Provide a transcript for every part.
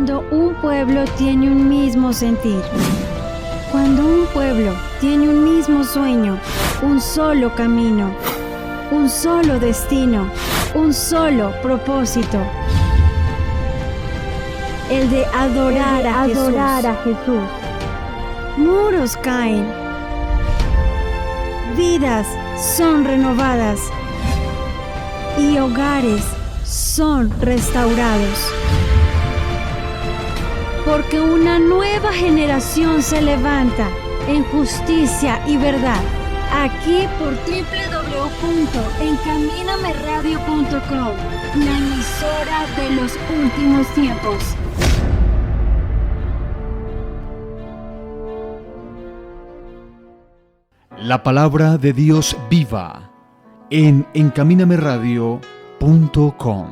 Cuando un pueblo tiene un mismo sentir, cuando un pueblo tiene un mismo sueño, un solo camino, un solo destino, un solo propósito, el de adorar a Jesús. Muros caen, vidas son renovadas y hogares son restaurados. Porque una nueva generación se levanta en justicia y verdad. Aquí por www.encaminameradio.com, la emisora de los últimos tiempos. La palabra de Dios viva en encaminameradio.com.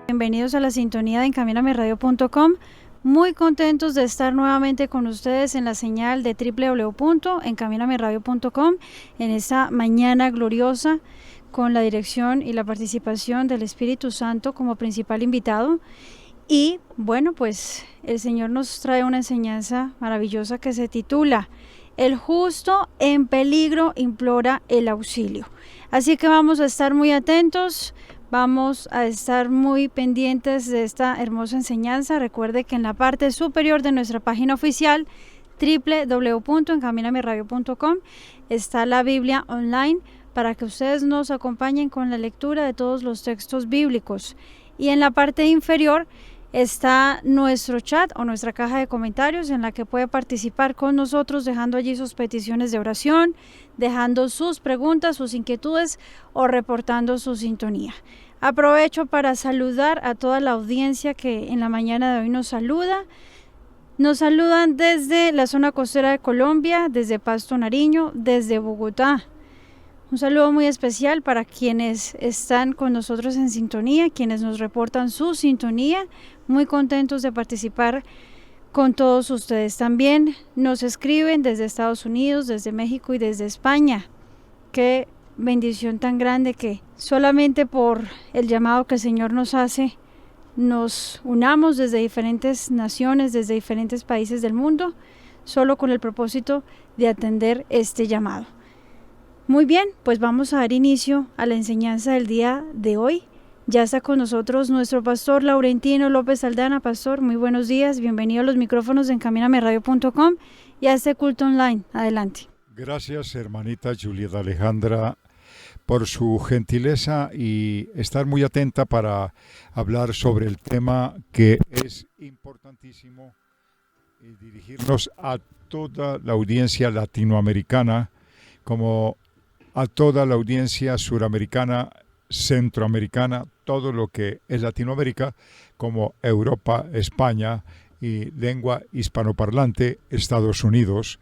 Bienvenidos a la sintonía de encaminameradio.com. Muy contentos de estar nuevamente con ustedes en la señal de www.encaminameradio.com en esta mañana gloriosa con la dirección y la participación del Espíritu Santo como principal invitado. Y bueno, pues el Señor nos trae una enseñanza maravillosa que se titula El justo en peligro implora el auxilio. Así que vamos a estar muy atentos. Vamos a estar muy pendientes de esta hermosa enseñanza. Recuerde que en la parte superior de nuestra página oficial www.encaminameradio.com está la Biblia online para que ustedes nos acompañen con la lectura de todos los textos bíblicos. Y en la parte inferior está nuestro chat o nuestra caja de comentarios en la que puede participar con nosotros dejando allí sus peticiones de oración, dejando sus preguntas, sus inquietudes o reportando su sintonía. Aprovecho para saludar a toda la audiencia que en la mañana de hoy nos saluda. Nos saludan desde la zona costera de Colombia, desde Pasto, Nariño, desde Bogotá. Un saludo muy especial para quienes están con nosotros en sintonía, quienes nos reportan su sintonía. Muy contentos de participar con todos ustedes. También nos escriben desde Estados Unidos, desde México y desde España. Qué bendición tan grande que solamente por el llamado que el Señor nos hace, nos unamos desde diferentes naciones, desde diferentes países del mundo, solo con el propósito de atender este llamado. Muy bien, pues vamos a dar inicio a la enseñanza del día de hoy. Ya está con nosotros nuestro pastor Laurentino López Aldana. Pastor, muy buenos días, bienvenido a los micrófonos de encaminameradio.com y a este culto online. Adelante. Gracias, hermanita Julieta Alejandra, por su gentileza y estar muy atenta para hablar sobre el tema que es importantísimo y dirigirnos a toda la audiencia latinoamericana, como a toda la audiencia suramericana, centroamericana, todo lo que es Latinoamérica, como Europa, España y lengua hispanoparlante, Estados Unidos.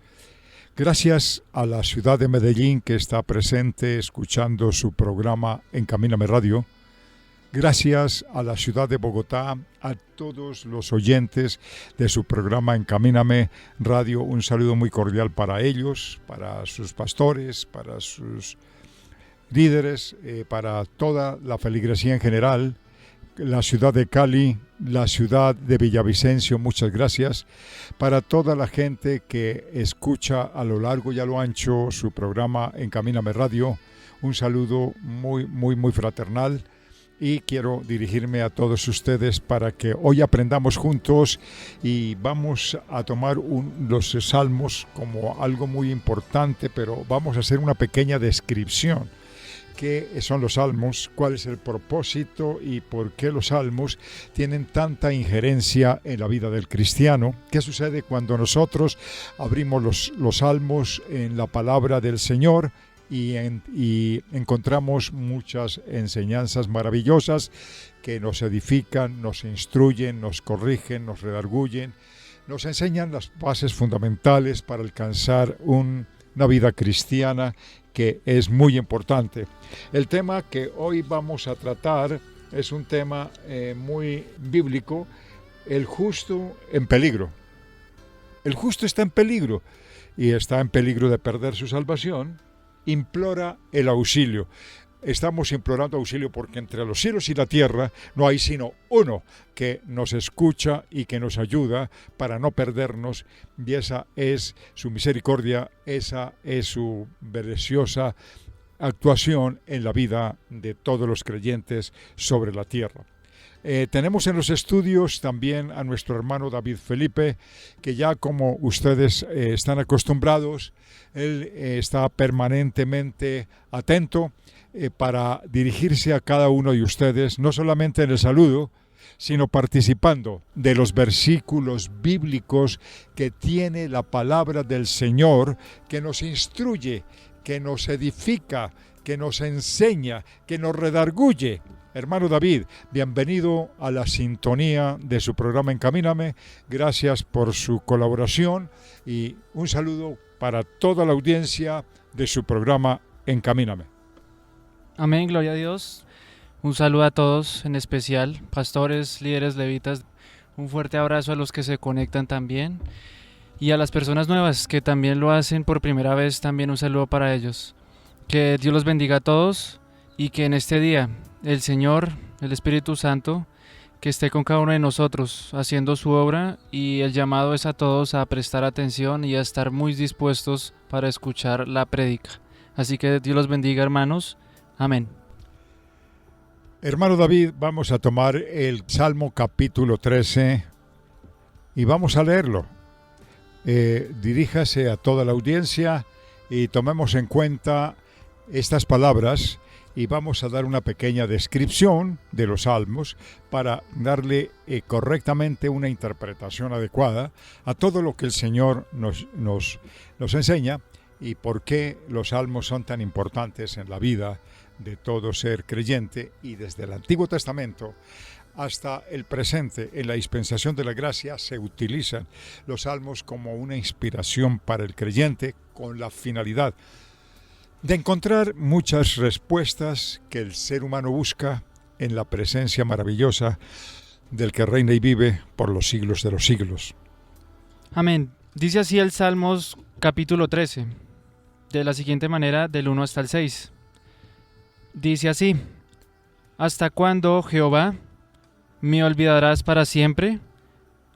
Gracias a la ciudad de Medellín que está presente escuchando su programa Encamíname Radio. Gracias a la ciudad de Bogotá, a todos los oyentes de su programa Encamíname Radio. Un saludo muy cordial para ellos, para sus pastores, para sus líderes, para toda la feligresía en general. La ciudad de Cali, la ciudad de Villavicencio, muchas gracias. Para toda la gente que escucha a lo largo y a lo ancho su programa Encamíname Radio, un saludo muy, muy, muy fraternal. Y quiero dirigirme a todos ustedes para que hoy aprendamos juntos y vamos a tomar los salmos como algo muy importante, pero vamos a hacer una pequeña descripción. ¿Qué son los salmos? ¿Cuál es el propósito? ¿Y por qué los salmos tienen tanta injerencia en la vida del cristiano? ¿Qué sucede cuando nosotros abrimos los salmos en la palabra del Señor y encontramos muchas enseñanzas maravillosas que nos edifican, nos instruyen, nos corrigen, nos redarguyen, nos enseñan las bases fundamentales para alcanzar una vida cristiana que es muy importante. El tema que hoy vamos a tratar es un tema muy bíblico, el justo en peligro. El justo está en peligro y está en peligro de perder su salvación, implora el auxilio. estamos implorando auxilio porque entre los cielos y la tierra no hay sino uno que nos escucha y que nos ayuda para no perdernos, y esa es su misericordia, esa es su preciosa actuación en la vida de todos los creyentes sobre la tierra. Tenemos en los estudios también a nuestro hermano David Felipe, que ya como ustedes están acostumbrados, él está permanentemente atento para dirigirse a cada uno de ustedes, no solamente en el saludo, sino participando de los versículos bíblicos que tiene la palabra del Señor, que nos instruye, que nos edifica, que nos enseña, que nos redarguye. Hermano David, bienvenido a la sintonía de su programa Encamíname. Gracias por su colaboración y un saludo para toda la audiencia de su programa Encamíname. Amén, gloria a Dios. Un saludo a todos, en especial pastores, líderes, levitas. Un fuerte abrazo a los que se conectan también. Y a las personas nuevas que también lo hacen por primera vez, también un saludo para ellos. Que Dios los bendiga a todos y que en este día el Señor, el Espíritu Santo, que esté con cada uno de nosotros haciendo su obra, y el llamado es a todos a prestar atención y a estar muy dispuestos para escuchar la prédica. Así que Dios los bendiga, hermanos. Amén. Hermano David, vamos a tomar el Salmo capítulo 13 y vamos a leerlo. Diríjase a toda la audiencia y tomemos en cuenta estas palabras y vamos a dar una pequeña descripción de los salmos para darle correctamente una interpretación adecuada a todo lo que el Señor nos enseña y por qué los salmos son tan importantes en la vida de todo ser creyente, y desde el Antiguo Testamento hasta el presente, en la dispensación de la gracia, se utilizan los salmos como una inspiración para el creyente con la finalidad de encontrar muchas respuestas que el ser humano busca en la presencia maravillosa del que reina y vive por los siglos de los siglos. Amén. Dice así el Salmos capítulo 13, de la siguiente manera, del 1 hasta el 6. Dice así: ¿Hasta cuándo, Jehová, me olvidarás para siempre?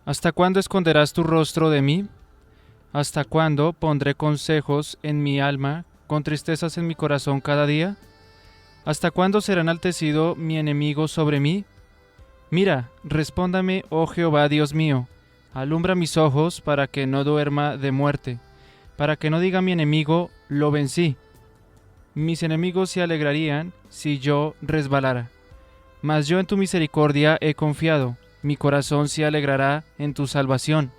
¿Hasta cuándo esconderás tu rostro de mí? ¿Hasta cuándo pondré consejos en mi alma, con tristezas en mi corazón cada día? ¿Hasta cuándo será enaltecido mi enemigo sobre mí? Mira, respóndame, oh Jehová, Dios mío, alumbra mis ojos para que no duerma de muerte, para que no diga mi enemigo, lo vencí. Mis enemigos se alegrarían si yo resbalara. Mas yo en tu misericordia he confiado, mi corazón se alegrará en tu salvación.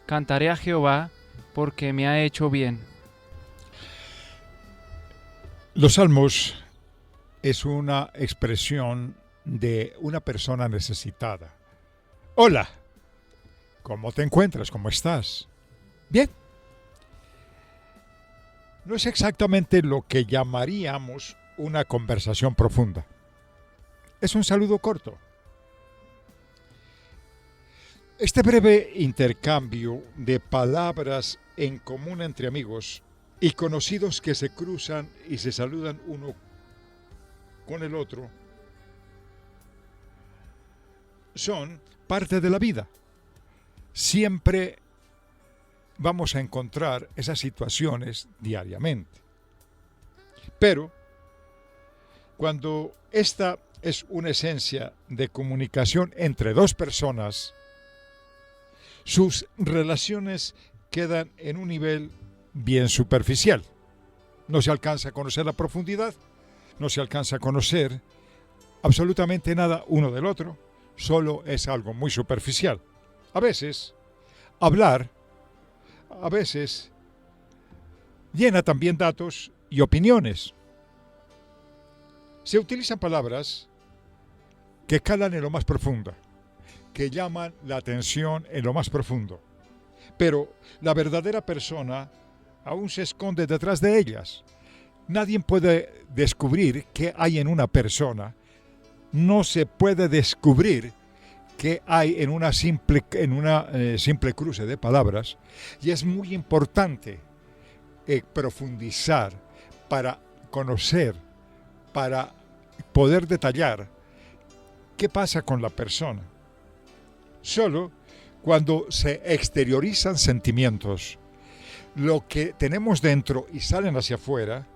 Cantaré a Jehová porque me ha hecho bien. Los salmos es una expresión de una persona necesitada. Hola, ¿cómo te encuentras? ¿Cómo estás? Bien. No es exactamente lo que llamaríamos una conversación profunda. Es un saludo corto. Este breve intercambio de palabras en común entre amigos y conocidos que se cruzan y se saludan uno con el otro son parte de la vida. Siempre vamos a encontrar esas situaciones diariamente. Pero cuando esta es una esencia de comunicación entre dos personas, sus relaciones quedan en un nivel bien superficial. No se alcanza a conocer la profundidad, no se alcanza a conocer absolutamente nada uno del otro, solo es algo muy superficial. A veces, hablar llena también datos y opiniones. Se utilizan palabras que calan en lo más profundo, que llaman la atención en lo más profundo. Pero la verdadera persona aún se esconde detrás de ellas. Nadie puede descubrir qué hay en una persona. No se puede descubrir qué hay en una simple cruce de palabras. Y es muy importante profundizar para conocer para poder detallar qué pasa con la persona. Solo cuando se exteriorizan sentimientos, lo que tenemos dentro y salen hacia afuera,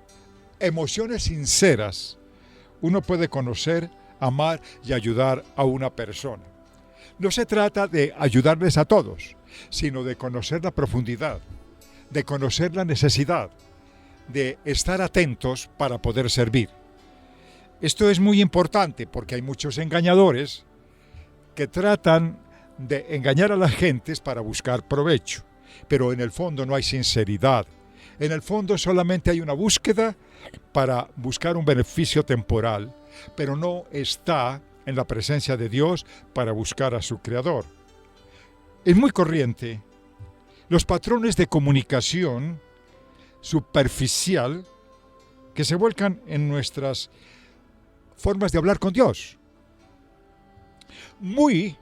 emociones sinceras, uno puede conocer, amar y ayudar a una persona. No se trata de ayudarles a todos, sino de conocer la profundidad, de conocer la necesidad, de estar atentos para poder servir. Esto es muy importante porque hay muchos engañadores que tratan de engañar a las gentes para buscar provecho, pero en el fondo no hay sinceridad. En el fondo solamente hay una búsqueda para buscar un beneficio temporal, pero no está en la presencia de Dios para buscar a su Creador. Es muy corriente los patrones de comunicación superficial que se vuelcan en nuestras formas de hablar con Dios. Muy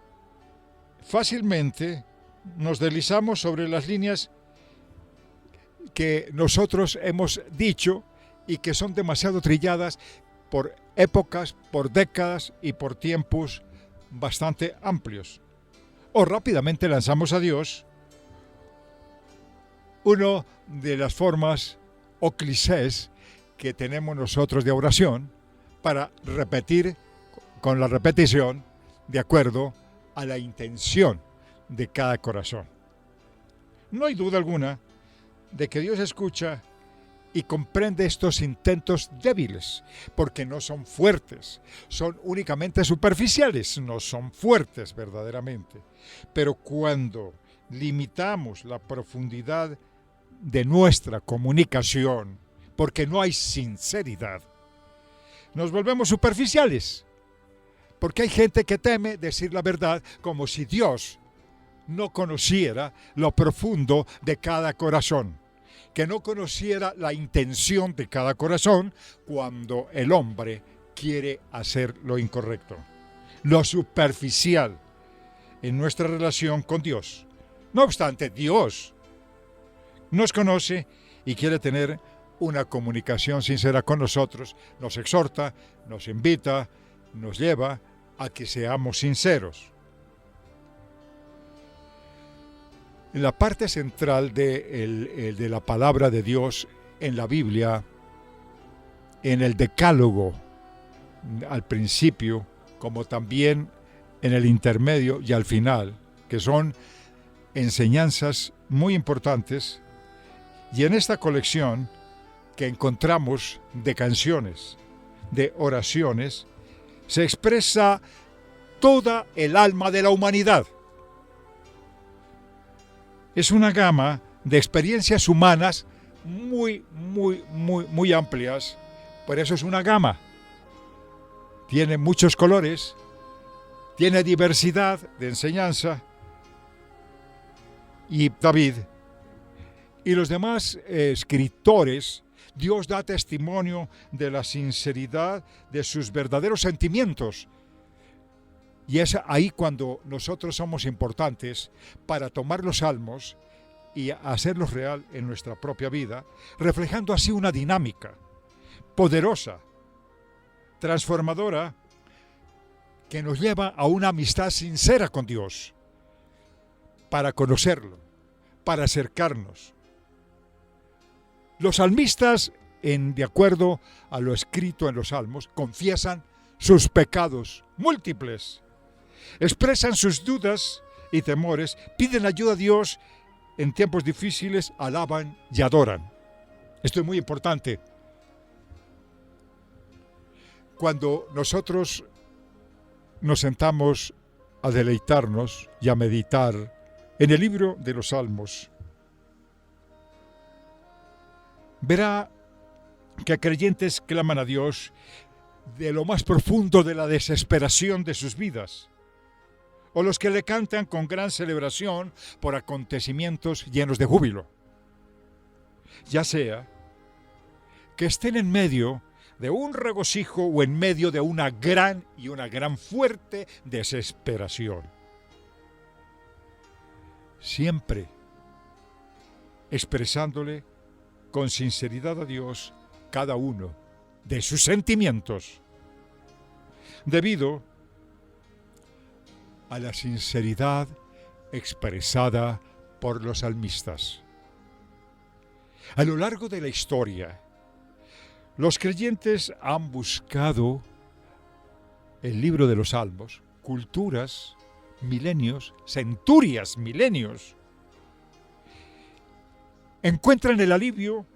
fácilmente nos deslizamos sobre las líneas que nosotros hemos dicho y que son demasiado trilladas por épocas, por décadas y por tiempos bastante amplios. O rápidamente lanzamos a Dios una de las formas o clichés que tenemos nosotros de oración para repetir con la repetición de acuerdo a la intención de cada corazón. No hay duda alguna de que Dios escucha y comprende estos intentos débiles, porque no son fuertes, son únicamente superficiales, no son fuertes verdaderamente. Pero cuando limitamos la profundidad de nuestra comunicación, porque no hay sinceridad, nos volvemos superficiales, porque hay gente que teme decir la verdad como si Dios no conociera lo profundo de cada corazón, que no conociera la intención de cada corazón cuando el hombre quiere hacer lo incorrecto, lo superficial en nuestra relación con Dios. No obstante, Dios nos conoce y quiere tener una comunicación sincera con nosotros, nos exhorta, nos invita, nos lleva a que seamos sinceros. En la parte central de la palabra de Dios en la Biblia, en el Decálogo, al principio, como también en el intermedio y al final, que son enseñanzas muy importantes, y en esta colección que encontramos de canciones, de oraciones, se expresa toda el alma de la humanidad. Es una gama de experiencias humanas muy amplias. Por eso es una gama. Tiene muchos colores, tiene diversidad de enseñanza. Y David y los demás escritores, Dios da testimonio de la sinceridad de sus verdaderos sentimientos. Y es ahí cuando nosotros somos importantes para tomar los salmos y hacerlos real en nuestra propia vida, reflejando así una dinámica poderosa, transformadora, que nos lleva a una amistad sincera con Dios, para conocerlo, para acercarnos. Los salmistas, de acuerdo a lo escrito en los salmos, confiesan sus pecados múltiples, expresan sus dudas y temores, piden ayuda a Dios en tiempos difíciles, alaban y adoran. Esto es muy importante. Cuando nosotros nos sentamos a deleitarnos y a meditar en el libro de los Salmos, verá que creyentes claman a Dios de lo más profundo de la desesperación de sus vidas, o los que le cantan con gran celebración por acontecimientos llenos de júbilo. Ya sea que estén en medio de un regocijo o en medio de una gran fuerte desesperación. Siempre expresándole con sinceridad a Dios cada uno de sus sentimientos, debido a la sinceridad expresada por los salmistas. A lo largo de la historia, los creyentes han buscado el libro de los Salmos, culturas, milenios, centurias, milenios. Encuentran el alivio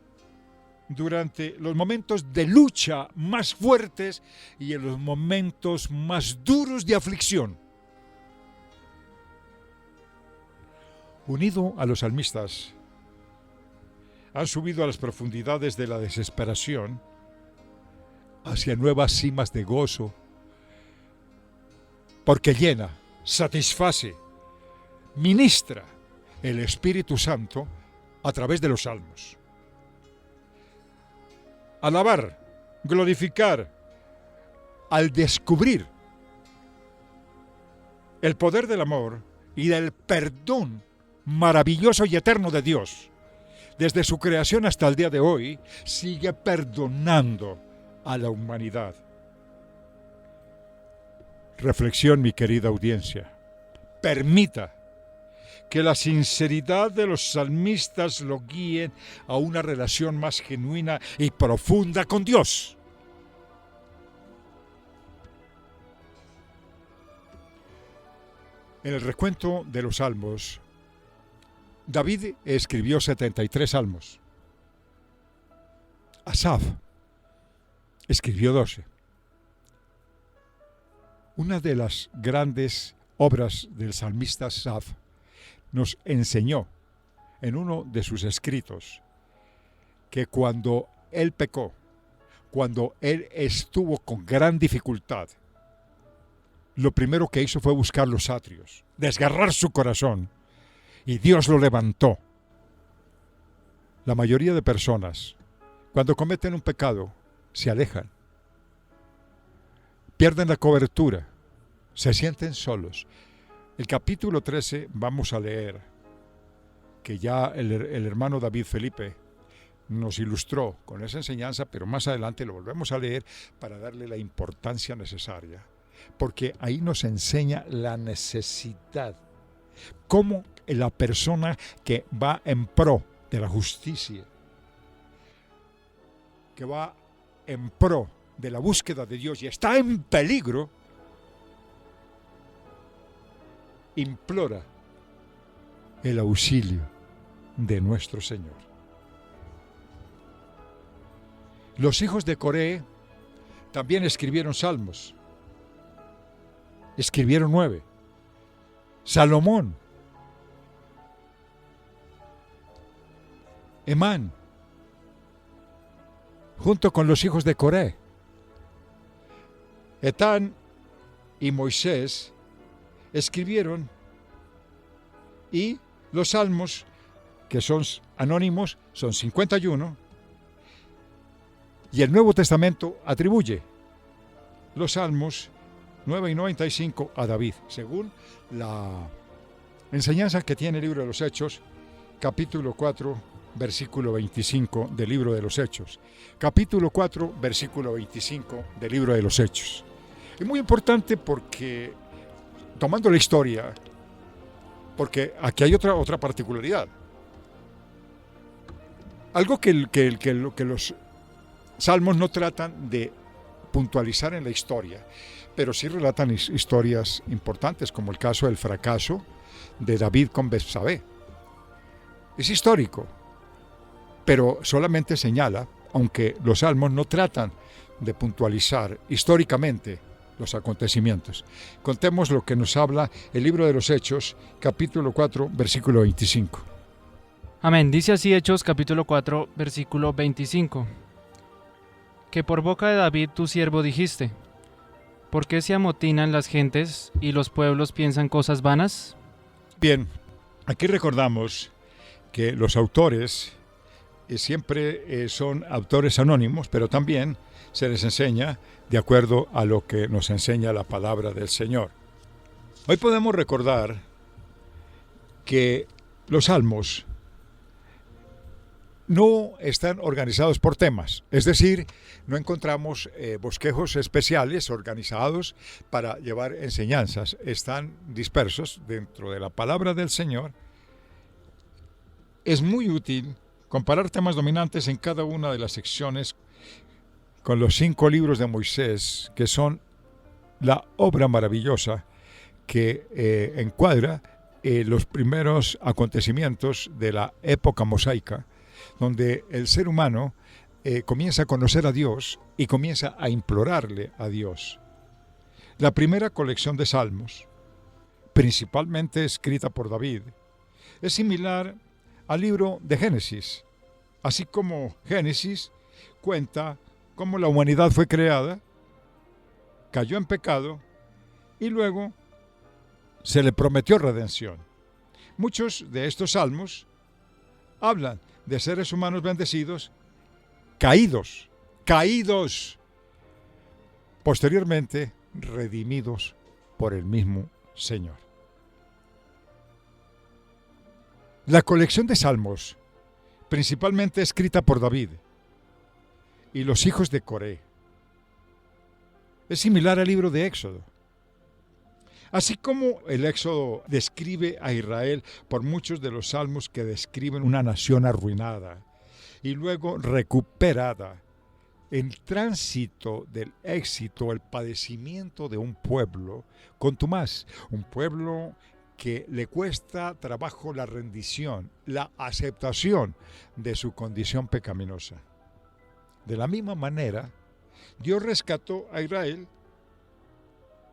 durante los momentos de lucha más fuertes y en los momentos más duros de aflicción. Unido a los salmistas, han subido a las profundidades de la desesperación hacia nuevas cimas de gozo, porque llena, satisface, ministra el Espíritu Santo a través de los salmos. Alabar, glorificar, al descubrir el poder del amor y del perdón maravilloso y eterno de Dios, desde su creación hasta el día de hoy, sigue perdonando a la humanidad. Reflexión, mi querida audiencia. Permita que la sinceridad de los salmistas lo guíen a una relación más genuina y profunda con Dios. En el recuento de los salmos, David escribió 73 salmos. Asaf escribió 12. Una de las grandes obras del salmista Asaf nos enseñó en uno de sus escritos que cuando él pecó, cuando él estuvo con gran dificultad, lo primero que hizo fue buscar los atrios, desgarrar su corazón, y Dios lo levantó. La mayoría de personas, cuando cometen un pecado, se alejan, pierden la cobertura, se sienten solos. El capítulo 13 vamos a leer, que ya el hermano David Felipe nos ilustró con esa enseñanza, pero más adelante lo volvemos a leer para darle la importancia necesaria, porque ahí nos enseña la necesidad, cómo la persona que va en pro de la justicia, que va en pro de la búsqueda de Dios y está en peligro, implora el auxilio de nuestro Señor. Los hijos de Coré también escribieron salmos. Escribieron 9. Salomón, Emán, junto con los hijos de Coré, Etán y Moisés escribieron, y los salmos, que son anónimos, son 51, y el Nuevo Testamento atribuye los salmos 9 y 95 a David, según la enseñanza que tiene el libro de los Hechos, capítulo 4, versículo 25 del libro de los Hechos. Capítulo 4, versículo 25 del libro de los Hechos. Es muy importante porque, tomando la historia, porque aquí hay otra particularidad. Algo que los salmos no tratan de puntualizar en la historia, pero sí relatan historias importantes, como el caso del fracaso de David con Betsabé. Es histórico, pero solamente señala, aunque los salmos no tratan de puntualizar históricamente los acontecimientos. Contemos lo que nos habla el libro de los Hechos, capítulo 4, versículo 25. Amén. Dice así Hechos, capítulo 4, versículo 25. Que por boca de David tu siervo dijiste: ¿por qué se amotinan las gentes y los pueblos piensan cosas vanas? Bien, aquí recordamos que los autores siempre son autores anónimos, pero también se les enseña de acuerdo a lo que nos enseña la palabra del Señor. Hoy podemos recordar que los salmos no están organizados por temas, es decir, no encontramos bosquejos especiales organizados para llevar enseñanzas, están dispersos dentro de la palabra del Señor. Es muy útil comparar temas dominantes en cada una de las secciones con los 5 libros de Moisés, que son la obra maravillosa que encuadra los primeros acontecimientos de la época mosaica, donde el ser humano comienza a conocer a Dios y comienza a implorarle a Dios. La primera colección de salmos, principalmente escrita por David, es similar al libro de Génesis, así como Génesis cuenta cómo la humanidad fue creada, cayó en pecado y luego se le prometió redención. Muchos de estos salmos hablan de seres humanos bendecidos, caídos, posteriormente redimidos por el mismo Señor. La colección de salmos, principalmente escrita por David y los hijos de Coré, es similar al libro de Éxodo. Así como el Éxodo describe a Israel por muchos de los salmos que describen una nación arruinada y luego recuperada, el tránsito del éxito, el padecimiento de un pueblo contumaz, un pueblo que le cuesta trabajo la rendición, la aceptación de su condición pecaminosa. De la misma manera, Dios rescató a Israel,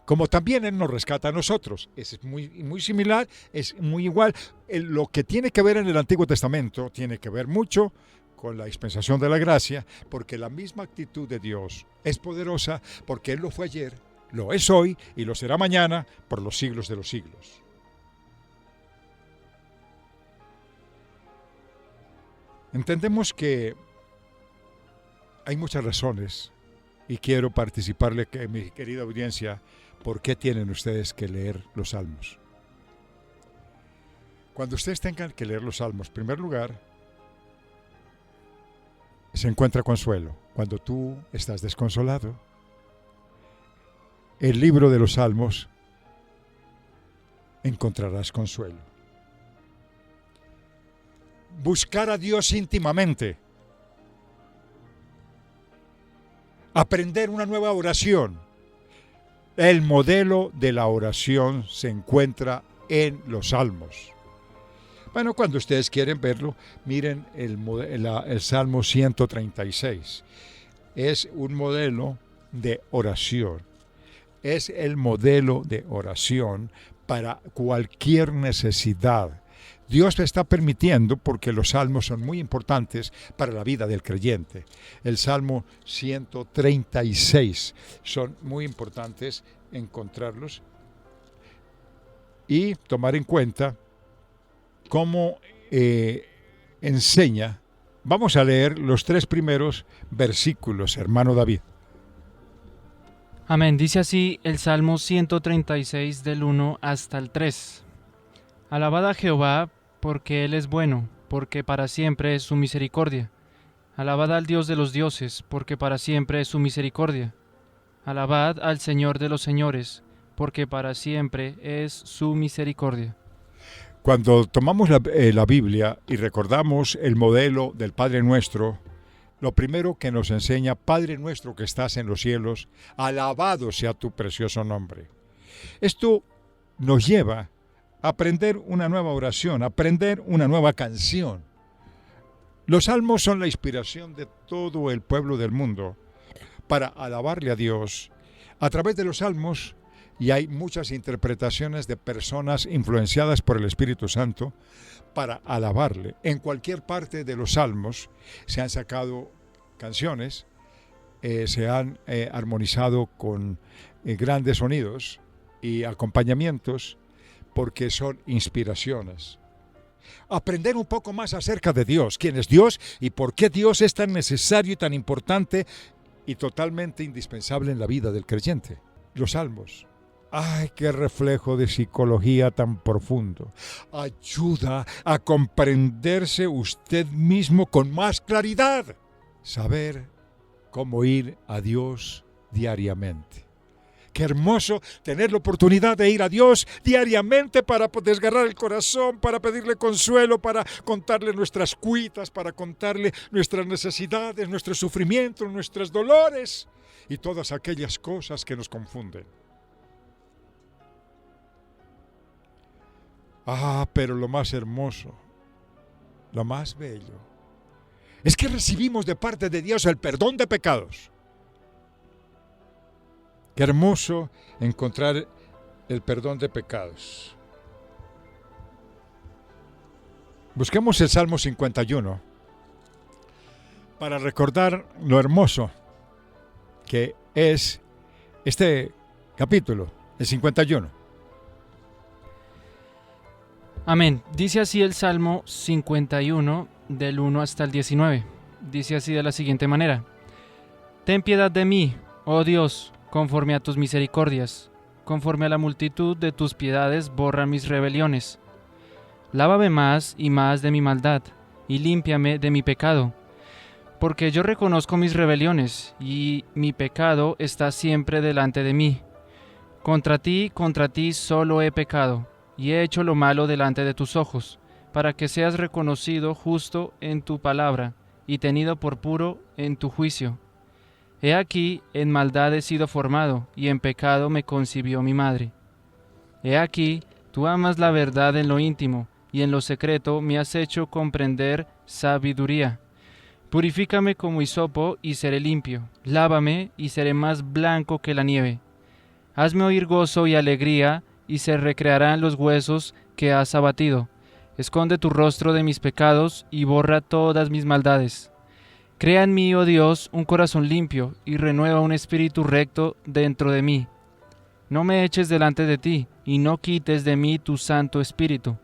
como también Él nos rescata a nosotros. Es muy similar, es muy igual. Lo que tiene que ver en el Antiguo Testamento tiene que ver mucho con la dispensación de la gracia, porque la misma actitud de Dios es poderosa, porque Él lo fue ayer, lo es hoy y lo será mañana por los siglos de los siglos. Entendemos que hay muchas razones y quiero participarle, mi querida audiencia, por qué tienen ustedes que leer los salmos. Cuando ustedes tengan que leer los salmos, en primer lugar, se encuentra consuelo. Cuando tú estás desconsolado, el libro de los salmos encontrarás consuelo. Buscar a Dios íntimamente. Aprender una nueva oración. El modelo de la oración se encuentra en los salmos. Bueno, cuando ustedes quieren verlo, miren el Salmo 136. Es un modelo de oración. Es el modelo de oración para cualquier necesidad. Dios lo está permitiendo porque los salmos son muy importantes para la vida del creyente. El Salmo 136 son muy importantes encontrarlos y tomar en cuenta cómo enseña. Vamos a leer los 3 primeros versículos, hermano David. Amén. Dice así el Salmo 136 del 1 hasta el 3. Alabad a Jehová, porque Él es bueno, porque para siempre es su misericordia. Alabad al Dios de los dioses, porque para siempre es su misericordia. Alabad al Señor de los señores, porque para siempre es su misericordia. Cuando tomamos la Biblia y recordamos el modelo del Padre Nuestro, lo primero que nos enseña: Padre nuestro que estás en los cielos, alabado sea tu precioso nombre. Esto nos lleva a aprender una nueva oración, a aprender una nueva canción. Los salmos son la inspiración de todo el pueblo del mundo para alabarle a Dios. A través de los salmos, y hay muchas interpretaciones de personas influenciadas por el Espíritu Santo para alabarle. En cualquier parte de los salmos se han sacado canciones, se han armonizado con grandes sonidos y acompañamientos, porque son inspiraciones. Aprender un poco más acerca de Dios, quién es Dios y por qué Dios es tan necesario y tan importante y totalmente indispensable en la vida del creyente. Los salmos ¡Ay, qué reflejo de psicología tan profundo! Ayuda a comprenderse usted mismo con más claridad. Saber cómo ir a Dios diariamente. Qué hermoso tener la oportunidad de ir a Dios diariamente para desgarrar el corazón, para pedirle consuelo, para contarle nuestras cuitas, para contarle nuestras necesidades, nuestros sufrimientos, nuestros dolores y todas aquellas cosas que nos confunden. Pero lo más hermoso, lo más bello, es que recibimos de parte de Dios el perdón de pecados. Qué hermoso encontrar el perdón de pecados. Busquemos el Salmo 51 para recordar lo hermoso que es este capítulo, el 51. Amén. Dice así el Salmo 51, del 1 hasta el 19. Dice así de la siguiente manera: Ten piedad de mí, oh Dios, conforme a tus misericordias, conforme a la multitud de tus piedades, borra mis rebeliones. Lávame más y más de mi maldad, y límpiame de mi pecado. Porque yo reconozco mis rebeliones, y mi pecado está siempre delante de mí. Contra ti solo he pecado, y he hecho lo malo delante de tus ojos, para que seas reconocido justo en tu palabra, y tenido por puro en tu juicio. He aquí, en maldad he sido formado, y en pecado me concibió mi madre. He aquí, tú amas la verdad en lo íntimo, y en lo secreto me has hecho comprender sabiduría. Purifícame como hisopo, y seré limpio. Lávame, y seré más blanco que la nieve. Hazme oír gozo y alegría, y se recrearán los huesos que has abatido. Esconde tu rostro de mis pecados, y borra todas mis maldades. Crea en mí, oh Dios, un corazón limpio, y renueva un espíritu recto dentro de mí. No me eches delante de ti, y no quites de mí tu Santo Espíritu.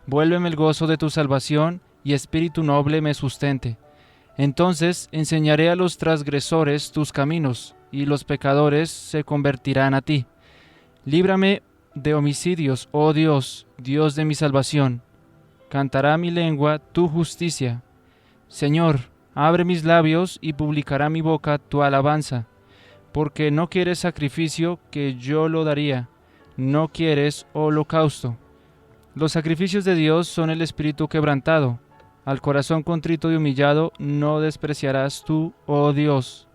Vuélveme el gozo de tu salvación, y espíritu noble me sustente. Entonces enseñaré a los transgresores tus caminos, y los pecadores se convertirán a ti. Líbrame de homicidios, oh Dios, Dios de mi salvación. Cantará mi lengua tu justicia. Señor, abre mis labios y publicará mi boca tu alabanza, porque no quieres sacrificio que yo lo daría, no quieres holocausto. Los sacrificios de Dios son el espíritu quebrantado, al corazón contrito y humillado no despreciarás tú, oh Dios.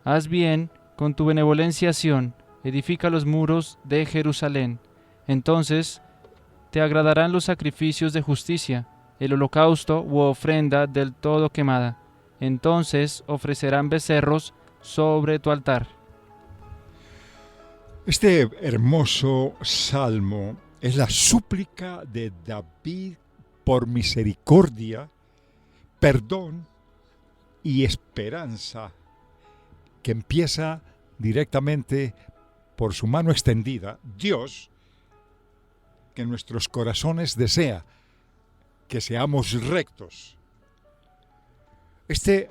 Haz bien con tu benevolencia, Sión, edifica los muros de Jerusalén. Entonces te agradarán los sacrificios de justicia, el holocausto u ofrenda del todo quemada. Entonces ofrecerán becerros sobre tu altar. Este hermoso salmo es la súplica de David por misericordia, perdón y esperanza, que empieza directamente por su mano extendida. Dios, que en nuestros corazones desea que seamos rectos. Este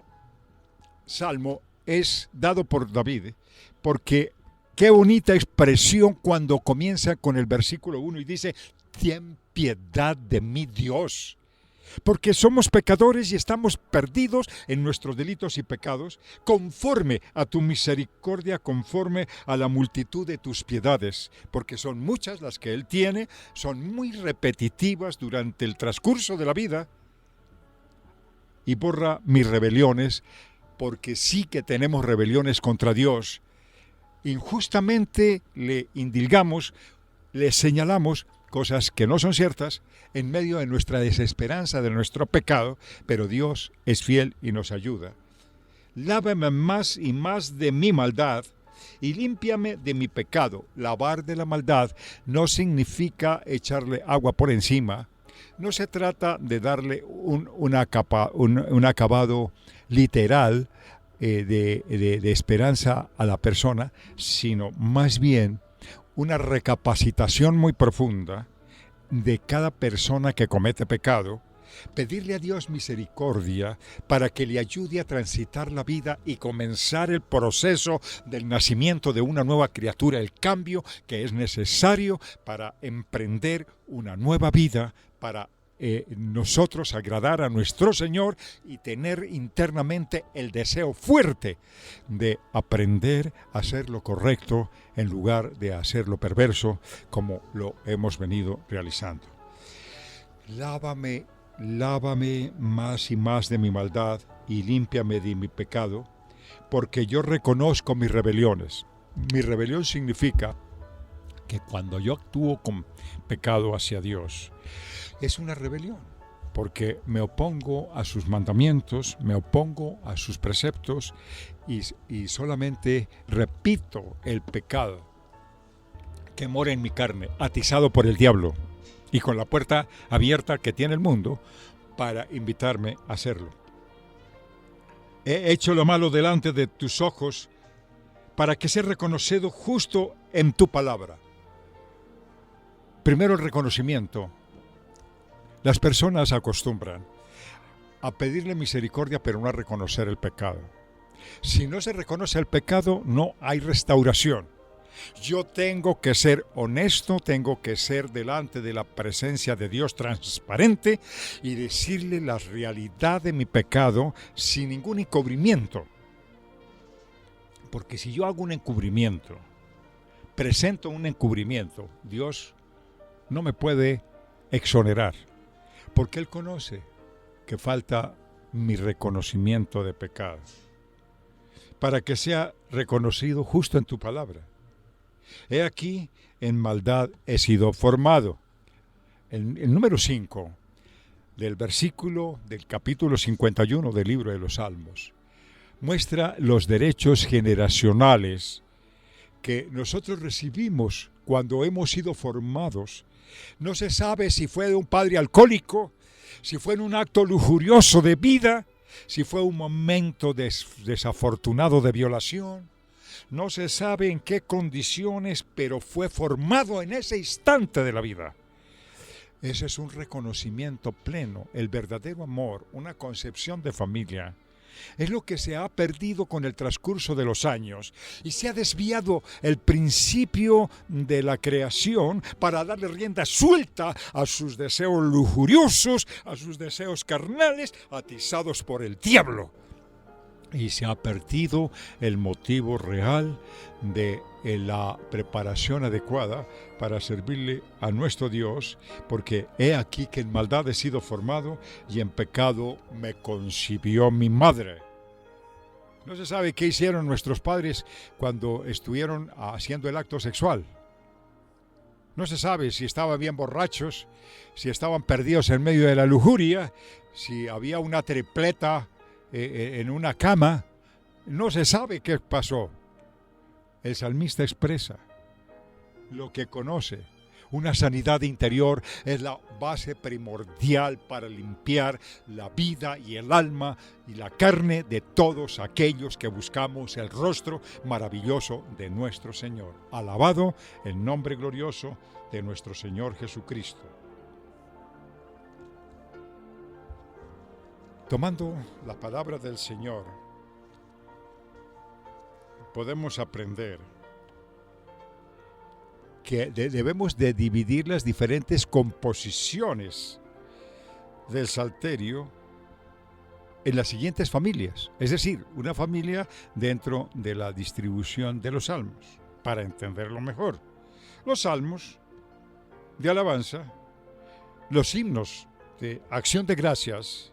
salmo es dado por David porque qué bonita expresión cuando comienza con el versículo 1 y dice: ten piedad de mí, Dios. Porque somos pecadores y estamos perdidos en nuestros delitos y pecados, conforme a tu misericordia, conforme a la multitud de tus piedades, porque son muchas las que Él tiene, son muy repetitivas durante el transcurso de la vida, y borra mis rebeliones, porque sí que tenemos rebeliones contra Dios. Injustamente le indilgamos, le señalamos cosas que no son ciertas en medio de nuestra desesperanza, de nuestro pecado, pero Dios es fiel y nos ayuda. Lávame más y más de mi maldad y límpiame de mi pecado. Lavar de la maldad no significa echarle agua por encima. No se trata de darle un acabado literal de esperanza a la persona, sino más bien una recapacitación muy profunda de cada persona que comete pecado pedirle a Dios misericordia para que le ayude a transitar la vida y comenzar el proceso del nacimiento de una nueva criatura, el cambio que es necesario para emprender una nueva vida, para nosotros agradar a nuestro Señor y tener internamente el deseo fuerte de aprender a hacer lo correcto en lugar de hacer lo perverso como lo hemos venido realizando. Lávame más y más de mi maldad y límpiame de mi pecado, porque yo reconozco mis rebeliones. Mi rebelión significa que cuando yo actúo con pecado hacia Dios, es una rebelión, porque me opongo a sus mandamientos, me opongo a sus preceptos y solamente repito el pecado que mora en mi carne, atizado por el diablo y con la puerta abierta que tiene el mundo para invitarme a hacerlo. He hecho lo malo delante de tus ojos para que sea reconocido justo en tu palabra. Primero el reconocimiento. Las personas acostumbran a pedirle misericordia pero no a reconocer el pecado. Si no se reconoce el pecado, no hay restauración. Yo tengo que ser honesto, tengo que ser delante de la presencia de Dios transparente y decirle la realidad de mi pecado sin ningún encubrimiento. Porque si yo hago un encubrimiento, presento un encubrimiento, Dios no me puede exonerar. Porque Él conoce que falta mi reconocimiento de pecado, para que sea reconocido justo en tu palabra. He aquí, en maldad he sido formado. El número 5 del versículo del capítulo 51 del libro de los Salmos muestra los derechos generacionales que nosotros recibimos cuando hemos sido formados. No se sabe si fue de un padre alcohólico, si fue en un acto lujurioso de vida, si fue un momento desafortunado de violación. No se sabe en qué condiciones, pero fue formado en ese instante de la vida. Ese es un reconocimiento pleno, el verdadero amor, una concepción de familia. Es lo que se ha perdido con el transcurso de los años y se ha desviado el principio de la creación para darle rienda suelta a sus deseos lujuriosos, a sus deseos carnales, atizados por el diablo. Y se ha perdido el motivo real de la preparación adecuada para servirle a nuestro Dios, porque he aquí que en maldad he sido formado y en pecado me concibió mi madre. No se sabe qué hicieron nuestros padres cuando estuvieron haciendo el acto sexual. No se sabe si estaban bien borrachos, si estaban perdidos en medio de la lujuria, si había una tripleta en una cama. No se sabe qué pasó. El salmista expresa lo que conoce. Una sanidad interior es la base primordial para limpiar la vida y el alma y la carne de todos aquellos que buscamos el rostro maravilloso de nuestro Señor. Alabado el nombre glorioso de nuestro Señor Jesucristo. Tomando la palabra del Señor, podemos aprender que debemos de dividir las diferentes composiciones del Salterio en las siguientes familias, es decir, una familia dentro de la distribución de los salmos, para entenderlo mejor. Los salmos de alabanza, los himnos de acción de gracias,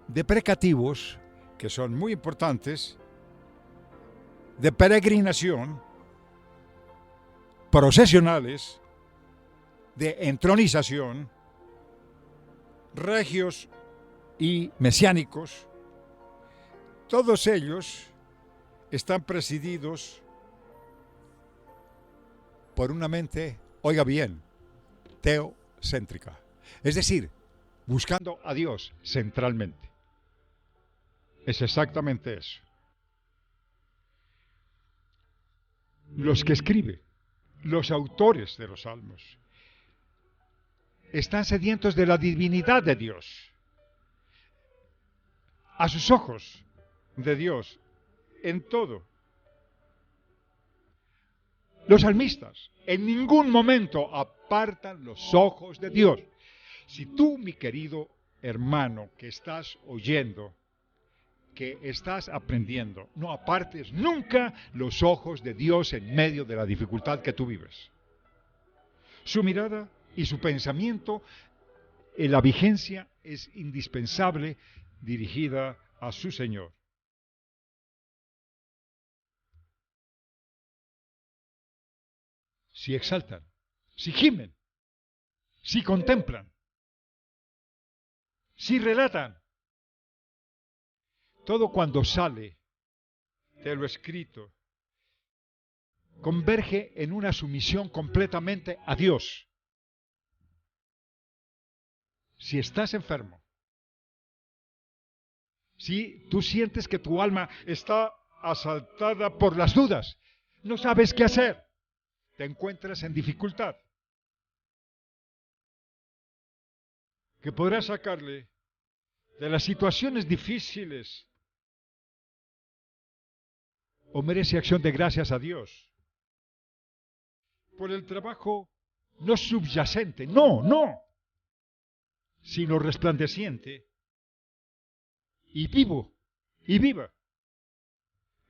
de precativos, que son muy importantes, de peregrinación, procesionales, de entronización, regios y mesiánicos. Todos ellos están presididos por una mente, oiga bien, teocéntrica, es decir, buscando a Dios centralmente. Es exactamente eso. Los que escriben, los autores de los salmos, están sedientos de la divinidad de Dios. A sus ojos de Dios, en todo. Los salmistas en ningún momento apartan los ojos de Dios. Si tú, mi querido hermano, que estás oyendo, que estás aprendiendo, no apartes nunca los ojos de Dios en medio de la dificultad que tú vives. Su mirada y su pensamiento en la vigencia es indispensable dirigida a su Señor. Si exaltan, si gimen, si contemplan, si relatan, todo cuando sale de lo escrito converge en una sumisión completamente a Dios. Si estás enfermo, si tú sientes que tu alma está asaltada por las dudas, no sabes qué hacer, te encuentras en dificultad, que podrás sacarle de las situaciones difíciles o merece acción de gracias a Dios por el trabajo no subyacente, no, sino resplandeciente y vivo y viva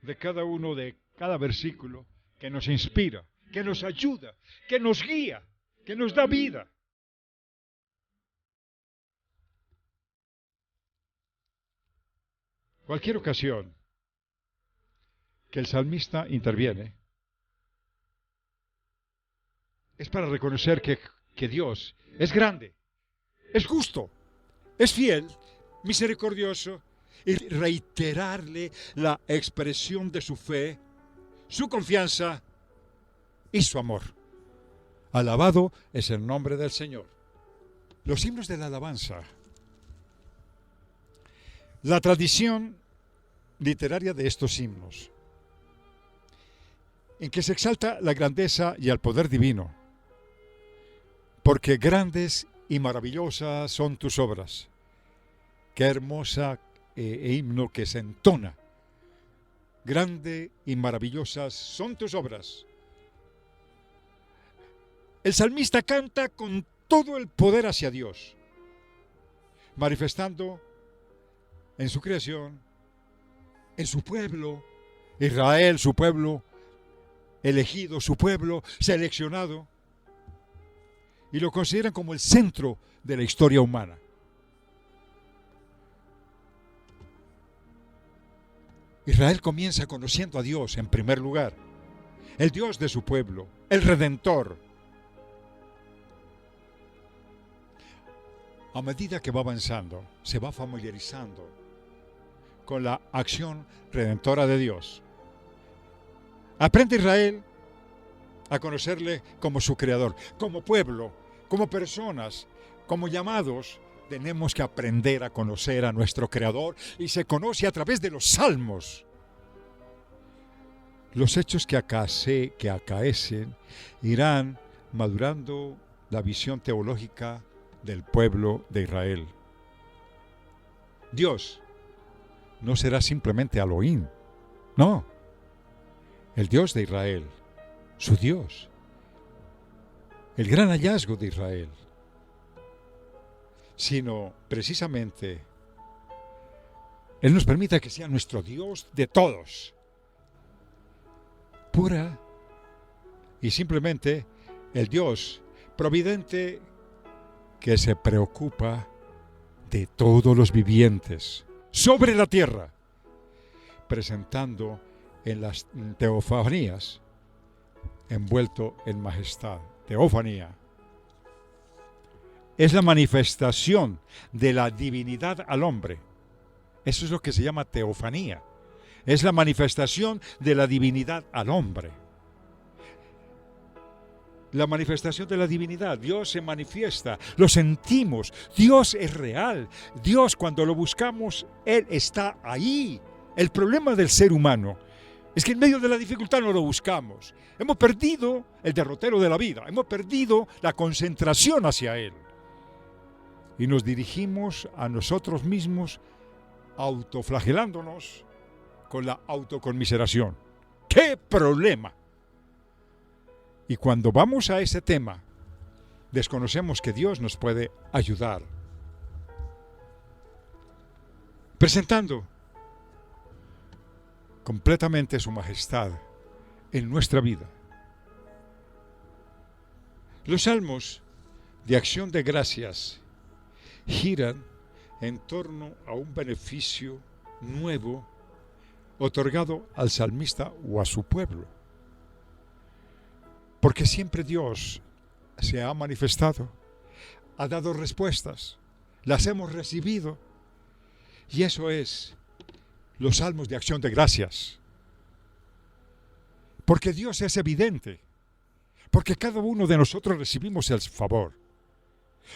de cada uno de cada versículo que nos inspira, que nos ayuda, que nos guía, que nos da vida. Cualquier ocasión que el salmista interviene es para reconocer que Dios es grande, es justo, es fiel, misericordioso, y reiterarle la expresión de su fe, su confianza y su amor. Alabado es el nombre del Señor. Los himnos de la alabanza. La tradición literaria de estos himnos, en que se exalta la grandeza y el poder divino, porque grandes y maravillosas son tus obras. Qué hermosa himno que se entona. Grande y maravillosas son tus obras. El salmista canta con todo el poder hacia Dios, manifestando en su creación, en su pueblo, Israel, su pueblo elegido, su pueblo seleccionado, y lo consideran como el centro de la historia humana. Israel comienza conociendo a Dios en primer lugar, el Dios de su pueblo, el Redentor. A medida que va avanzando, se va familiarizando con la acción redentora de Dios. Aprende Israel a conocerle como su creador, como pueblo, como personas, como llamados. Tenemos que aprender a conocer a nuestro creador, y se conoce a través de los salmos. Los hechos que acaecen irán madurando la visión teológica del pueblo de Israel. Dios no será simplemente Elohim, no. El Dios de Israel, su Dios, el gran hallazgo de Israel, sino precisamente Él nos permite que sea nuestro Dios de todos, pura y simplemente el Dios providente que se preocupa de todos los vivientes sobre la tierra, presentando en las teofanías, envuelto en majestad. Teofanía es la manifestación de la divinidad al hombre. Eso es lo que se llama teofanía. Es la manifestación de la divinidad al hombre. La manifestación de la divinidad. Dios se manifiesta, lo sentimos. Dios es real. Dios, cuando lo buscamos, Él está ahí. El problema del ser humano es que en medio de la dificultad no lo buscamos. Hemos perdido el derrotero de la vida. Hemos perdido la concentración hacia Él. y nos dirigimos a nosotros mismos autoflagelándonos con la autoconmiseración. ¡Qué problema! Y cuando vamos a ese tema, desconocemos que Dios nos puede ayudar. Presentando completamente su majestad en nuestra vida. Los salmos de acción de gracias giran en torno a un beneficio nuevo otorgado al salmista o a su pueblo. Porque siempre Dios se ha manifestado, ha dado respuestas, las hemos recibido, y eso es los salmos de acción de gracias. Porque Dios es evidente, porque cada uno de nosotros recibimos el favor,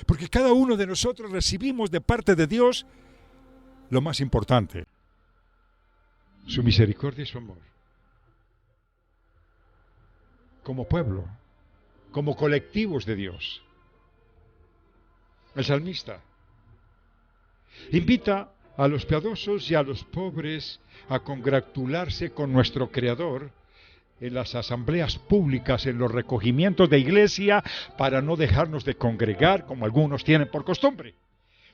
porque cada uno de nosotros recibimos de parte de Dios lo más importante, su misericordia y su amor. Como pueblo, como colectivos de Dios. El salmista invita a los piadosos y a los pobres a congratularse con nuestro Creador en las asambleas públicas, en los recogimientos de iglesia, para no dejarnos de congregar como algunos tienen por costumbre.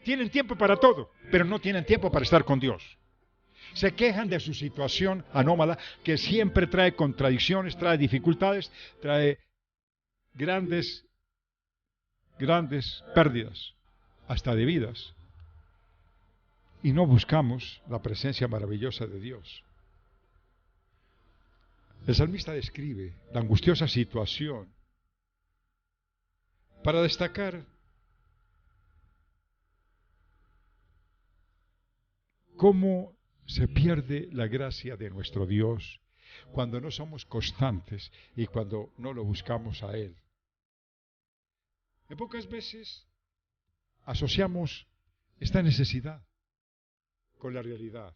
Tienen tiempo para todo, pero no tienen tiempo para estar con Dios. Se quejan de su situación anómala, que siempre trae contradicciones, trae dificultades, trae grandes pérdidas, hasta de vidas. Y no buscamos la presencia maravillosa de Dios. El salmista describe la angustiosa situación para destacar cómo se pierde la gracia de nuestro Dios cuando no somos constantes y cuando no lo buscamos a Él. En pocas veces asociamos esta necesidad con la realidad.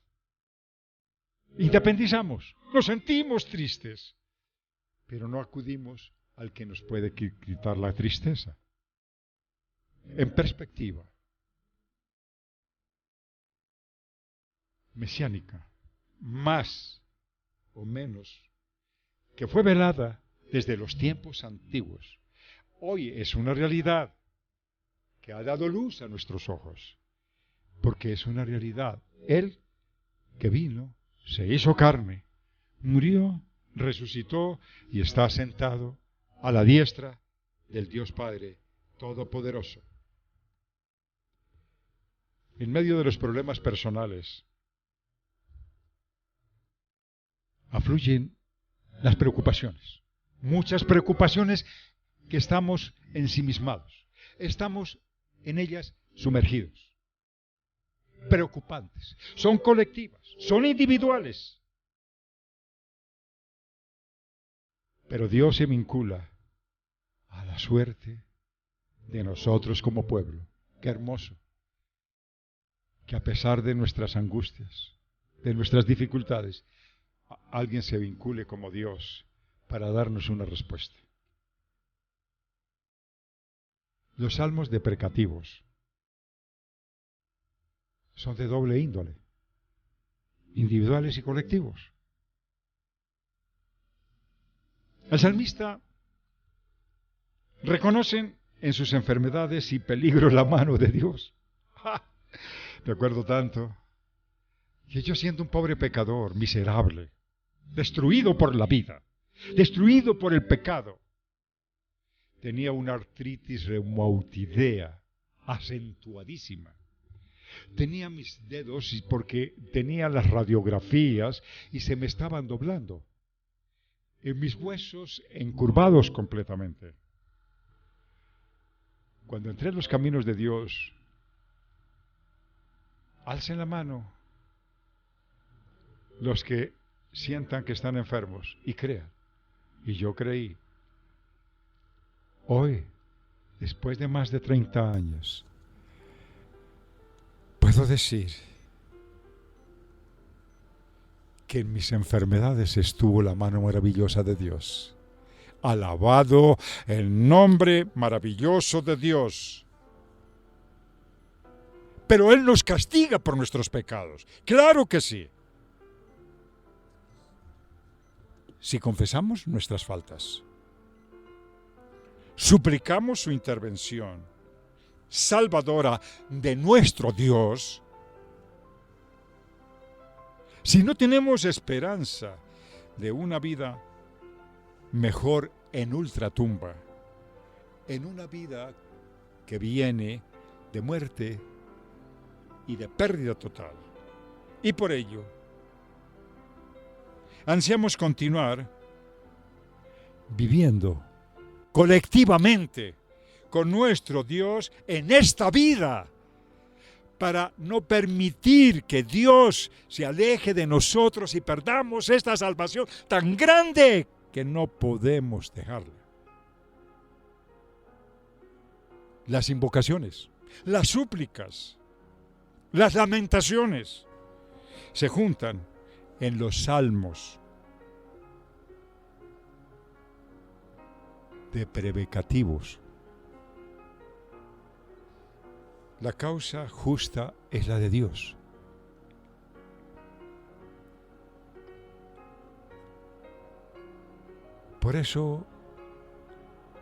Independizamos, nos sentimos tristes, pero no acudimos al que nos puede quitar la tristeza. En perspectiva mesiánica, más o menos, que fue velada desde los tiempos antiguos, hoy es una realidad que ha dado luz a nuestros ojos, porque es una realidad. Él que vino, se hizo carne, murió, resucitó y está sentado a la diestra del Dios Padre Todopoderoso. En medio de los problemas personales, afluyen las preocupaciones, muchas preocupaciones que estamos ensimismados, estamos en ellas sumergidos. Preocupantes, son colectivas, son individuales. Pero Dios se vincula a la suerte de nosotros como pueblo. Qué hermoso que a pesar de nuestras angustias, de nuestras dificultades, alguien se vincule como Dios para darnos una respuesta. Los salmos deprecativos son de doble índole, individuales y colectivos. El salmista reconoce en sus enfermedades y peligros la mano de Dios. ¡Ja! Me acuerdo tanto que yo, siendo un pobre pecador, miserable, destruido por la vida, destruido por el pecado, tenía una artritis reumatoidea acentuadísima. Tenía mis dedos porque tenía las radiografías y se me estaban doblando. En mis huesos encurvados completamente. Cuando entré en los caminos de Dios, alcen la mano los que sientan que están enfermos y crean. Y yo creí. Hoy, después de más de 30 años, puedo decir que en mis enfermedades estuvo la mano maravillosa de Dios. Alabado el nombre maravilloso de Dios. pero Él nos castiga por nuestros pecados. Claro que sí. Si confesamos nuestras faltas, suplicamos su intervención salvadora de nuestro Dios, si no tenemos esperanza de una vida mejor en ultratumba, en una vida que viene de muerte y de pérdida total, y por ello ansiamos continuar viviendo colectivamente con nuestro Dios en esta vida, para no permitir que Dios se aleje de nosotros y perdamos esta salvación tan grande que no podemos dejarla. Las invocaciones, las súplicas, las lamentaciones se juntan en los salmos de precativos. La causa justa es la de Dios. Por eso,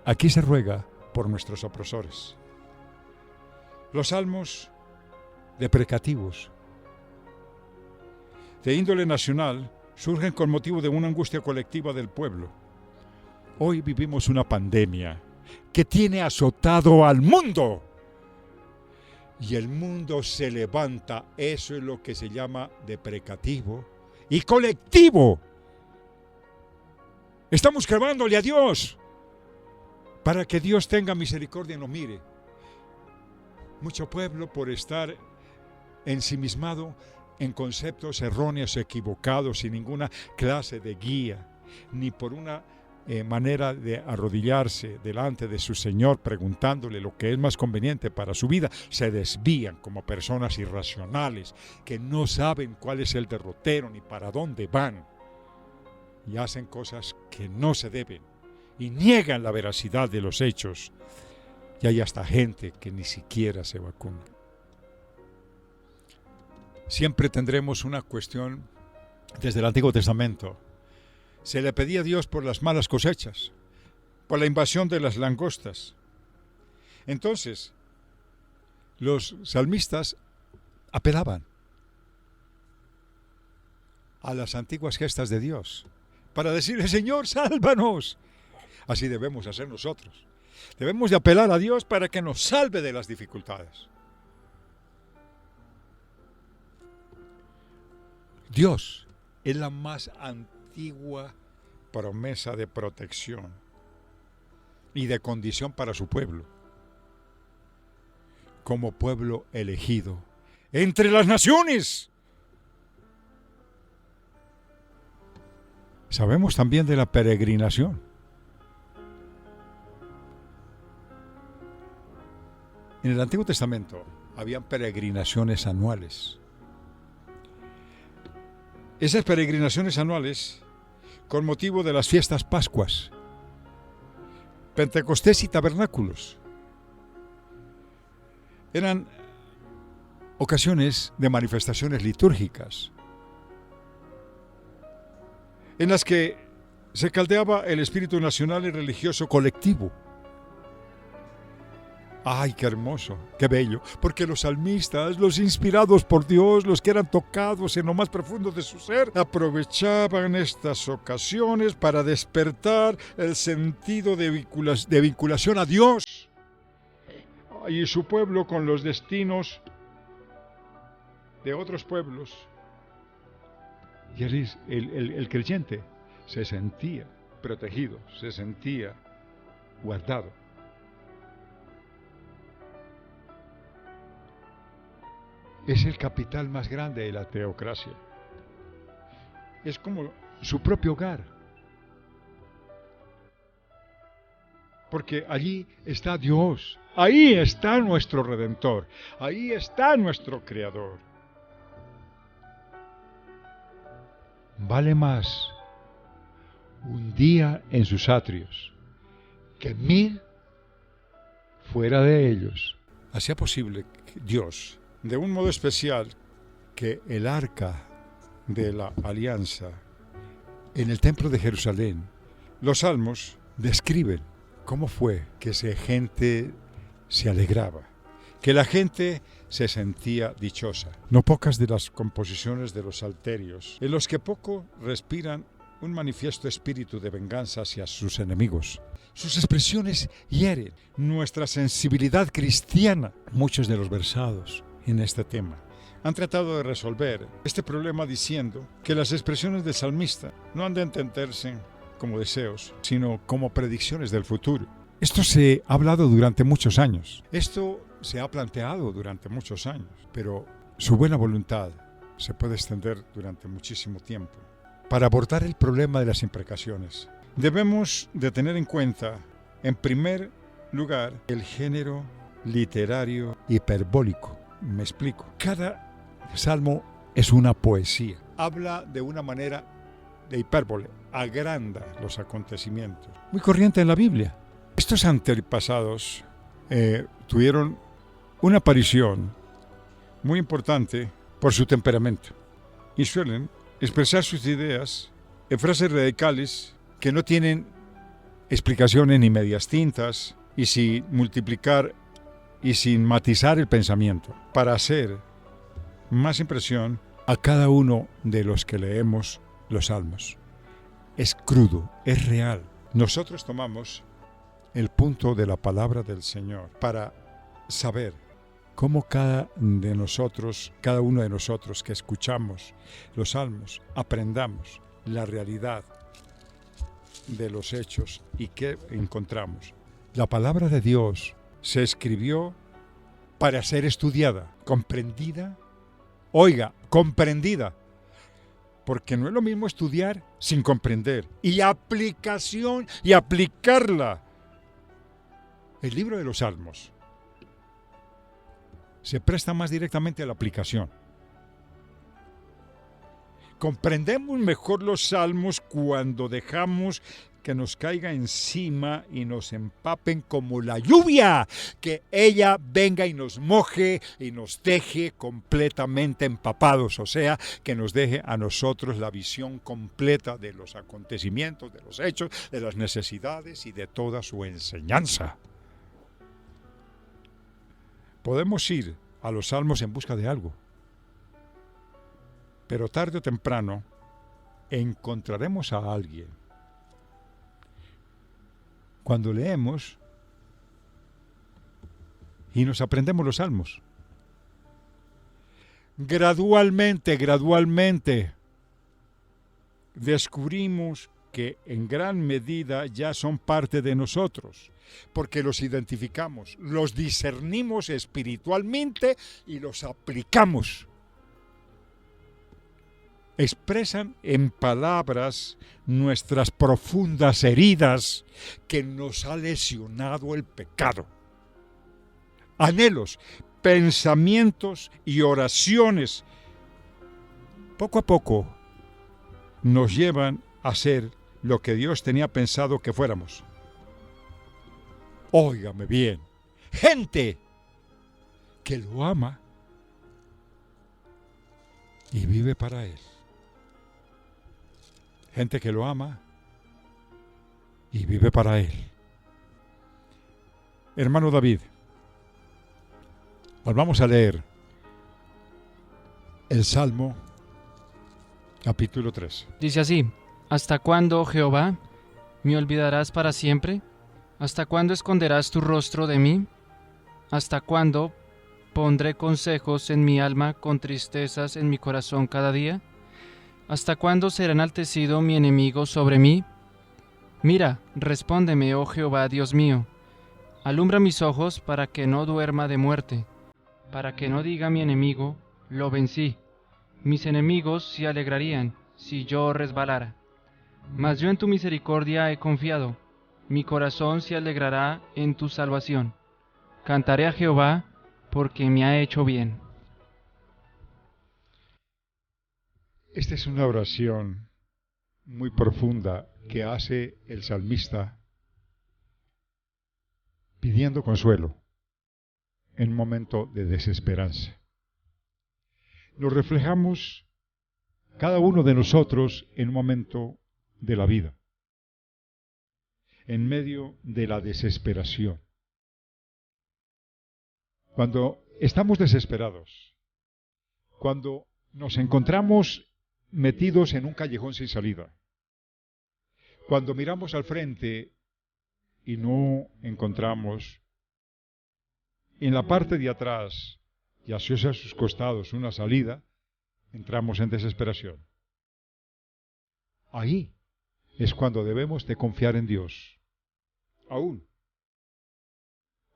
aquí se ruega por nuestros opresores. Los salmos de precativos, de índole nacional, surgen con motivo de una angustia colectiva del pueblo. Hoy vivimos una pandemia que tiene azotado al mundo. Y el mundo se levanta, eso es lo que se llama deprecativo y colectivo. Estamos clamándole a Dios para que Dios tenga misericordia y nos mire. Mucho pueblo, por estar ensimismado en conceptos erróneos, equivocados, sin ninguna clase de guía, ni por una manera de arrodillarse delante de su Señor preguntándole lo que es más conveniente para su vida, se desvían como personas irracionales que no saben cuál es el derrotero ni para dónde van, y hacen cosas que no se deben y niegan la veracidad de los hechos, y hay hasta gente que ni siquiera se vacuna. Siempre tendremos una cuestión desde el Antiguo Testamento. Se le pedía a Dios por las malas cosechas, por la invasión de las langostas. Entonces, los salmistas apelaban a las antiguas gestas de Dios para decirle: Señor, sálvanos. Así debemos hacer nosotros. Debemos de apelar a Dios para que nos salve de las dificultades. Dios es la más antigua promesa de protección y de condición para su pueblo, como pueblo elegido entre las naciones. Sabemos también de la peregrinación. En el Antiguo Testamento habían peregrinaciones anuales. Esas peregrinaciones anuales, con motivo de las fiestas Pascuas, Pentecostés y tabernáculos, eran ocasiones de manifestaciones litúrgicas en las que se caldeaba el espíritu nacional y religioso colectivo. ¡Ay, qué hermoso, qué bello! Porque los salmistas, los inspirados por Dios, los que eran tocados en lo más profundo de su ser, aprovechaban estas ocasiones para despertar el sentido de vinculación a Dios y su pueblo con los destinos de otros pueblos. Y el creyente se sentía protegido, se sentía guardado. Es el capital más grande de la teocracia. Es como su propio hogar. Porque allí está Dios, ahí está nuestro Redentor, ahí está nuestro Creador. Vale más un día en sus atrios que 1000 fuera de ellos. Hacía posible que Dios de un modo especial que el arca de la alianza en el templo de Jerusalén, los salmos describen cómo fue que esa gente se alegraba, que la gente se sentía dichosa. No pocas de las composiciones de los salterios, en los que poco respiran un manifiesto espíritu de venganza hacia sus enemigos. Sus expresiones hieren nuestra sensibilidad cristiana. Muchos de los versados en este tema han tratado de resolver este problema diciendo que las expresiones del salmista no han de entenderse como deseos, sino como predicciones del futuro. Esto se ha hablado durante muchos años. Esto se ha planteado durante muchos años, pero su buena voluntad se puede extender durante muchísimo tiempo. Para abordar el problema de las imprecaciones, debemos de tener en cuenta, en primer lugar, el género literario hiperbólico. Me explico. Cada salmo es una poesía. Habla de una manera de hipérbole, agranda los acontecimientos. Muy corriente en la Biblia. Estos antepasados tuvieron una aparición muy importante por su temperamento y suelen expresar sus ideas en frases radicales que no tienen explicaciones ni medias tintas y sin multiplicar y sin matizar el pensamiento para hacer más impresión a cada uno de los que leemos los salmos. Es crudo, es real. Nosotros tomamos el punto de la palabra del Señor para saber cómo cada uno de nosotros que escuchamos los salmos, aprendamos la realidad de los hechos y qué encontramos. La palabra de Dios se escribió para ser estudiada, comprendida. Oiga, comprendida. Porque no es lo mismo estudiar sin comprender. Y aplicación y aplicarla. El libro de los Salmos se presta más directamente a la aplicación. Comprendemos mejor los salmos cuando dejamos que nos caiga encima y nos empapen como la lluvia, que ella venga y nos moje y nos deje completamente empapados, o sea, que nos deje a nosotros la visión completa de los acontecimientos, de los hechos, de las necesidades y de toda su enseñanza. Podemos ir a los salmos en busca de algo, pero tarde o temprano encontraremos a alguien. Cuando leemos y nos aprendemos los salmos, gradualmente descubrimos que en gran medida ya son parte de nosotros, porque los identificamos, los discernimos espiritualmente y los aplicamos. Expresan en palabras nuestras profundas heridas que nos ha lesionado el pecado. Anhelos, pensamientos y oraciones, poco a poco, nos llevan a ser lo que Dios tenía pensado que fuéramos. Óigame bien, gente que lo ama y vive para Él. Gente que lo ama y vive para Él. Hermano David, vamos a leer el Salmo capítulo 3. Dice así: ¿Hasta cuándo, Jehová, me olvidarás para siempre? ¿Hasta cuándo esconderás tu rostro de mí? ¿Hasta cuándo pondré consejos en mi alma con tristezas en mi corazón cada día? ¿Hasta cuándo será enaltecido mi enemigo sobre mí? Mira, respóndeme, oh Jehová, Dios mío. Alumbra mis ojos para que no duerma de muerte, para que no diga mi enemigo, lo vencí. Mis enemigos se alegrarían si yo resbalara. Mas yo en tu misericordia he confiado, mi corazón se alegrará en tu salvación. Cantaré a Jehová porque me ha hecho bien. Esta es una oración muy profunda que hace el salmista pidiendo consuelo en un momento de desesperanza. nos reflejamos cada uno de nosotros en un momento de la vida, en medio de la desesperación. Cuando estamos desesperados, cuando nos encontramos metidos en un callejón sin salida, cuando miramos al frente y no encontramos en la parte de atrás y hacia sus costados una salida, entramos en desesperación. Ahí es cuando debemos de confiar en Dios, aún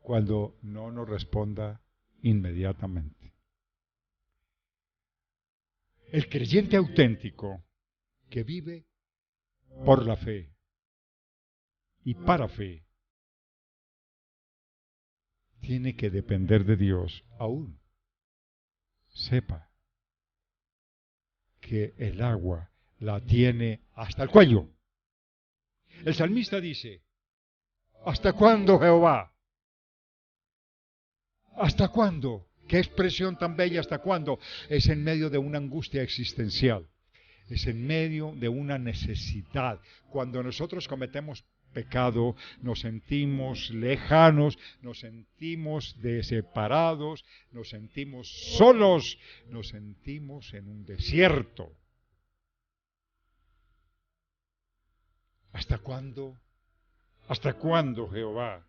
cuando no nos responda inmediatamente. El creyente auténtico que vive por la fe y para fe tiene que depender de Dios, aún sepa que el agua la tiene hasta el cuello. El salmista dice: ¿hasta cuándo, Jehová? ¿Hasta cuándo? ¿Qué expresión tan bella, hasta cuándo? Es en medio de una angustia existencial, es en medio de una necesidad. Cuando nosotros cometemos pecado, nos sentimos lejanos, nos sentimos separados, nos sentimos solos, nos sentimos en un desierto. ¿Hasta cuándo? ¿Hasta cuándo, Jehová?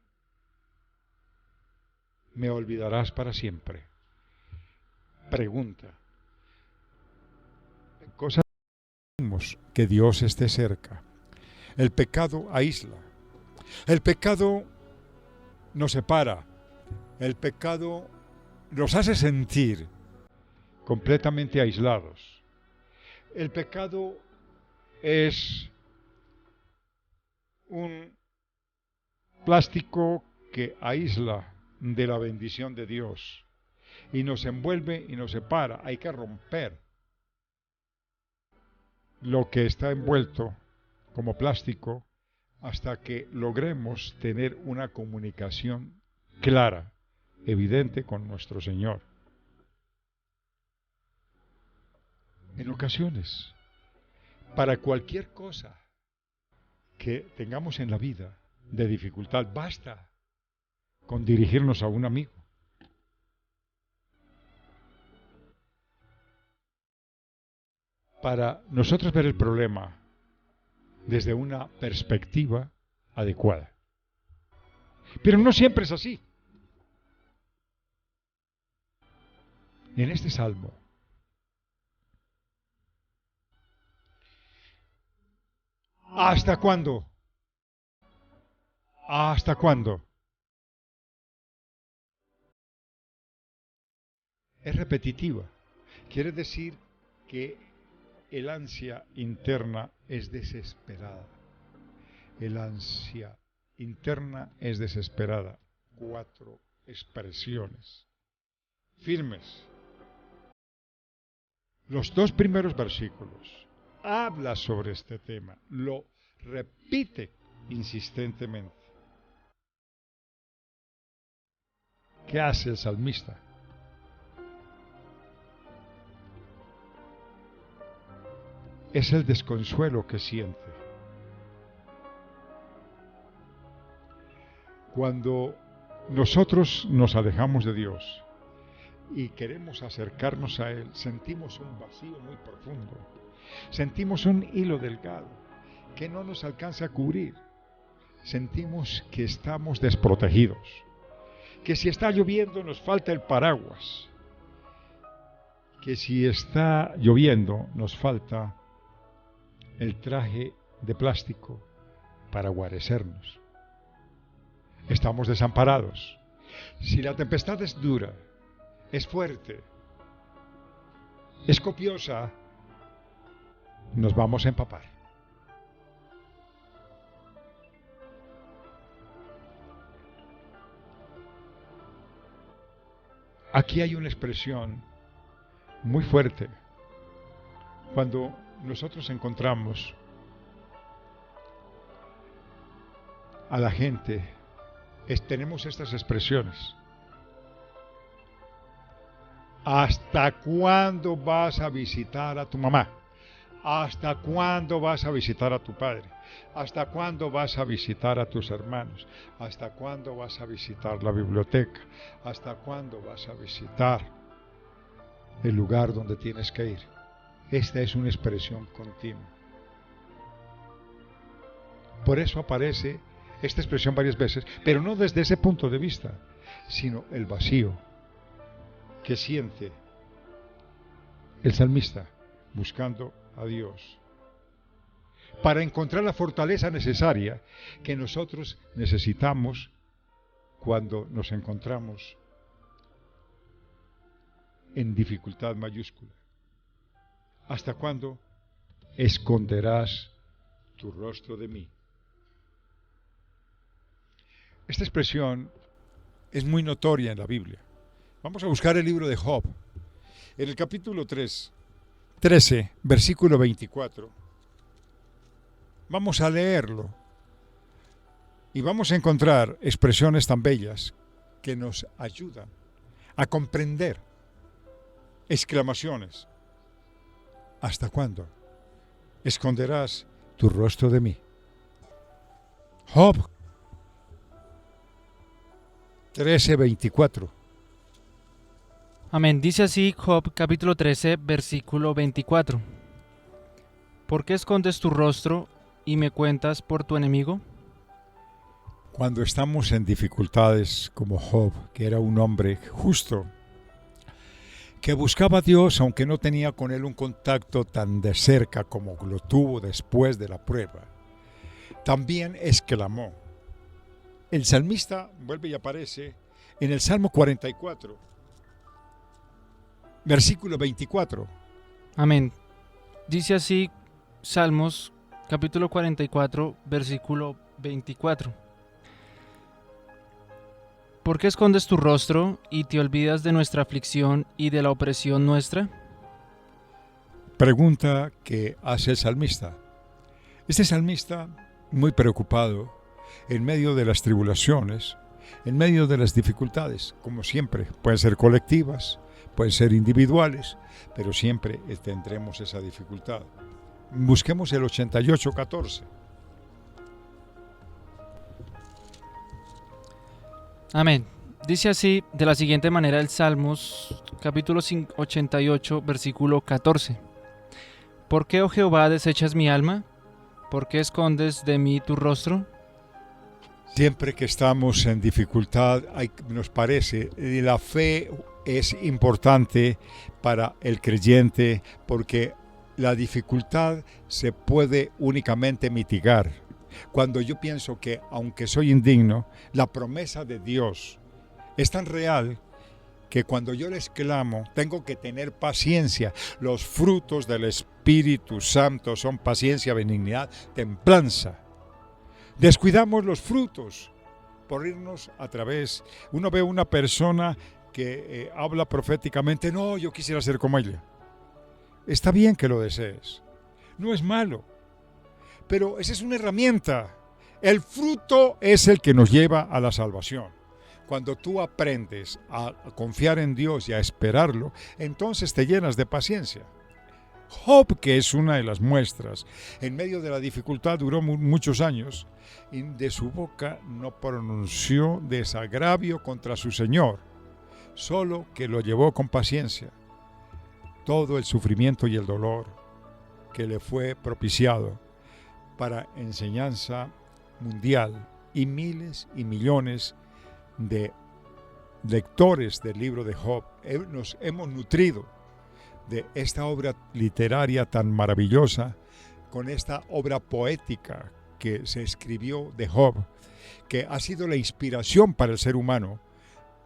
¿Me olvidarás para siempre? Pregunta. Cosas que Dios esté cerca. El pecado aísla. El pecado nos separa. El pecado nos hace sentir completamente aislados. El pecado es un plástico que aísla de la bendición de Dios y nos envuelve y nos separa. Hay que romper lo que está envuelto como plástico hasta que logremos tener una comunicación clara, evidente con nuestro Señor. En ocasiones, para cualquier cosa que tengamos en la vida de dificultad, basta con dirigirnos a un amigo. Para nosotros ver el problema desde una perspectiva adecuada. Pero no siempre es así. En este salmo, ¿hasta cuándo? ¿Hasta cuándo? Es repetitiva. Quiere decir que el ansia interna es desesperada. El ansia interna es desesperada. 4 expresiones firmes. Los 2 primeros versículos habla sobre este tema, lo repite insistentemente. ¿Qué hace el salmista? Es el desconsuelo que siente. Cuando nosotros nos alejamos de Dios y queremos acercarnos a Él, sentimos un vacío muy profundo. Sentimos un hilo delgado que no nos alcanza a cubrir. Sentimos que estamos desprotegidos. Que si está lloviendo nos falta el paraguas. Que si está lloviendo nos falta el traje de plástico para guarecernos. Estamos desamparados. Si la tempestad es dura, es fuerte, es copiosa, nos vamos a empapar. Aquí hay una expresión muy fuerte. Cuando nosotros encontramos a la gente, tenemos estas expresiones. ¿Hasta cuándo vas a visitar a tu mamá? ¿Hasta cuándo vas a visitar a tu padre? ¿Hasta cuándo vas a visitar a tus hermanos? ¿Hasta cuándo vas a visitar la biblioteca? ¿Hasta cuándo vas a visitar el lugar donde tienes que ir? Esta es una expresión continua. Por eso aparece esta expresión varias veces, pero no desde ese punto de vista, sino el vacío que siente el salmista buscando a Dios para encontrar la fortaleza necesaria que nosotros necesitamos cuando nos encontramos en dificultad mayúscula. ¿Hasta cuándo esconderás tu rostro de mí? Esta expresión es muy notoria en la Biblia. Vamos a buscar el libro de Job. En el capítulo 13, versículo 24. Vamos a leerlo. Y vamos a encontrar expresiones tan bellas que nos ayudan a comprender exclamaciones. ¿Hasta cuándo esconderás tu rostro de mí? Job 13:24. Amén. Dice así Job capítulo 13, versículo 24. ¿Por qué escondes tu rostro y me cuentas por tu enemigo? Cuando estamos en dificultades como Job, que era un hombre justo, que buscaba a Dios aunque no tenía con él un contacto tan de cerca como lo tuvo después de la prueba, también exclamó. El salmista vuelve y aparece en el Salmo 44, versículo 24. Amén. Dice así Salmos capítulo 44, versículo 24. ¿Por qué escondes tu rostro y te olvidas de nuestra aflicción y de la opresión nuestra? Pregunta que hace el salmista. Este salmista, muy preocupado, en medio de las tribulaciones, en medio de las dificultades, como siempre, pueden ser colectivas, pueden ser individuales, pero siempre tendremos esa dificultad. Busquemos el 88:14. Amén. Dice así de la siguiente manera el Salmos capítulo 88, versículo 14. ¿Por qué, oh Jehová, desechas mi alma? ¿Por qué escondes de mí tu rostro? Siempre que estamos en dificultad, nos parece, la fe es importante para el creyente porque la dificultad se puede únicamente mitigar. Cuando yo pienso que, aunque soy indigno, la promesa de Dios es tan real que cuando yo les clamo, tengo que tener paciencia. Los frutos del Espíritu Santo son paciencia, benignidad, templanza. Descuidamos los frutos por irnos a través. Uno ve una persona que habla proféticamente, no, yo quisiera ser como ella. Está bien que lo desees, no es malo, pero esa es una herramienta. El fruto es el que nos lleva a la salvación. Cuando tú aprendes a confiar en Dios y a esperarlo, entonces te llenas de paciencia. Job, que es una de las muestras, en medio de la dificultad duró muchos años y de su boca no pronunció desagravio contra su Señor, solo que lo llevó con paciencia. Todo el sufrimiento y el dolor que le fue propiciado para enseñanza mundial y miles y millones de lectores del libro de Job. Nos hemos nutrido de esta obra literaria tan maravillosa, con esta obra poética que se escribió de Job, que ha sido la inspiración para el ser humano,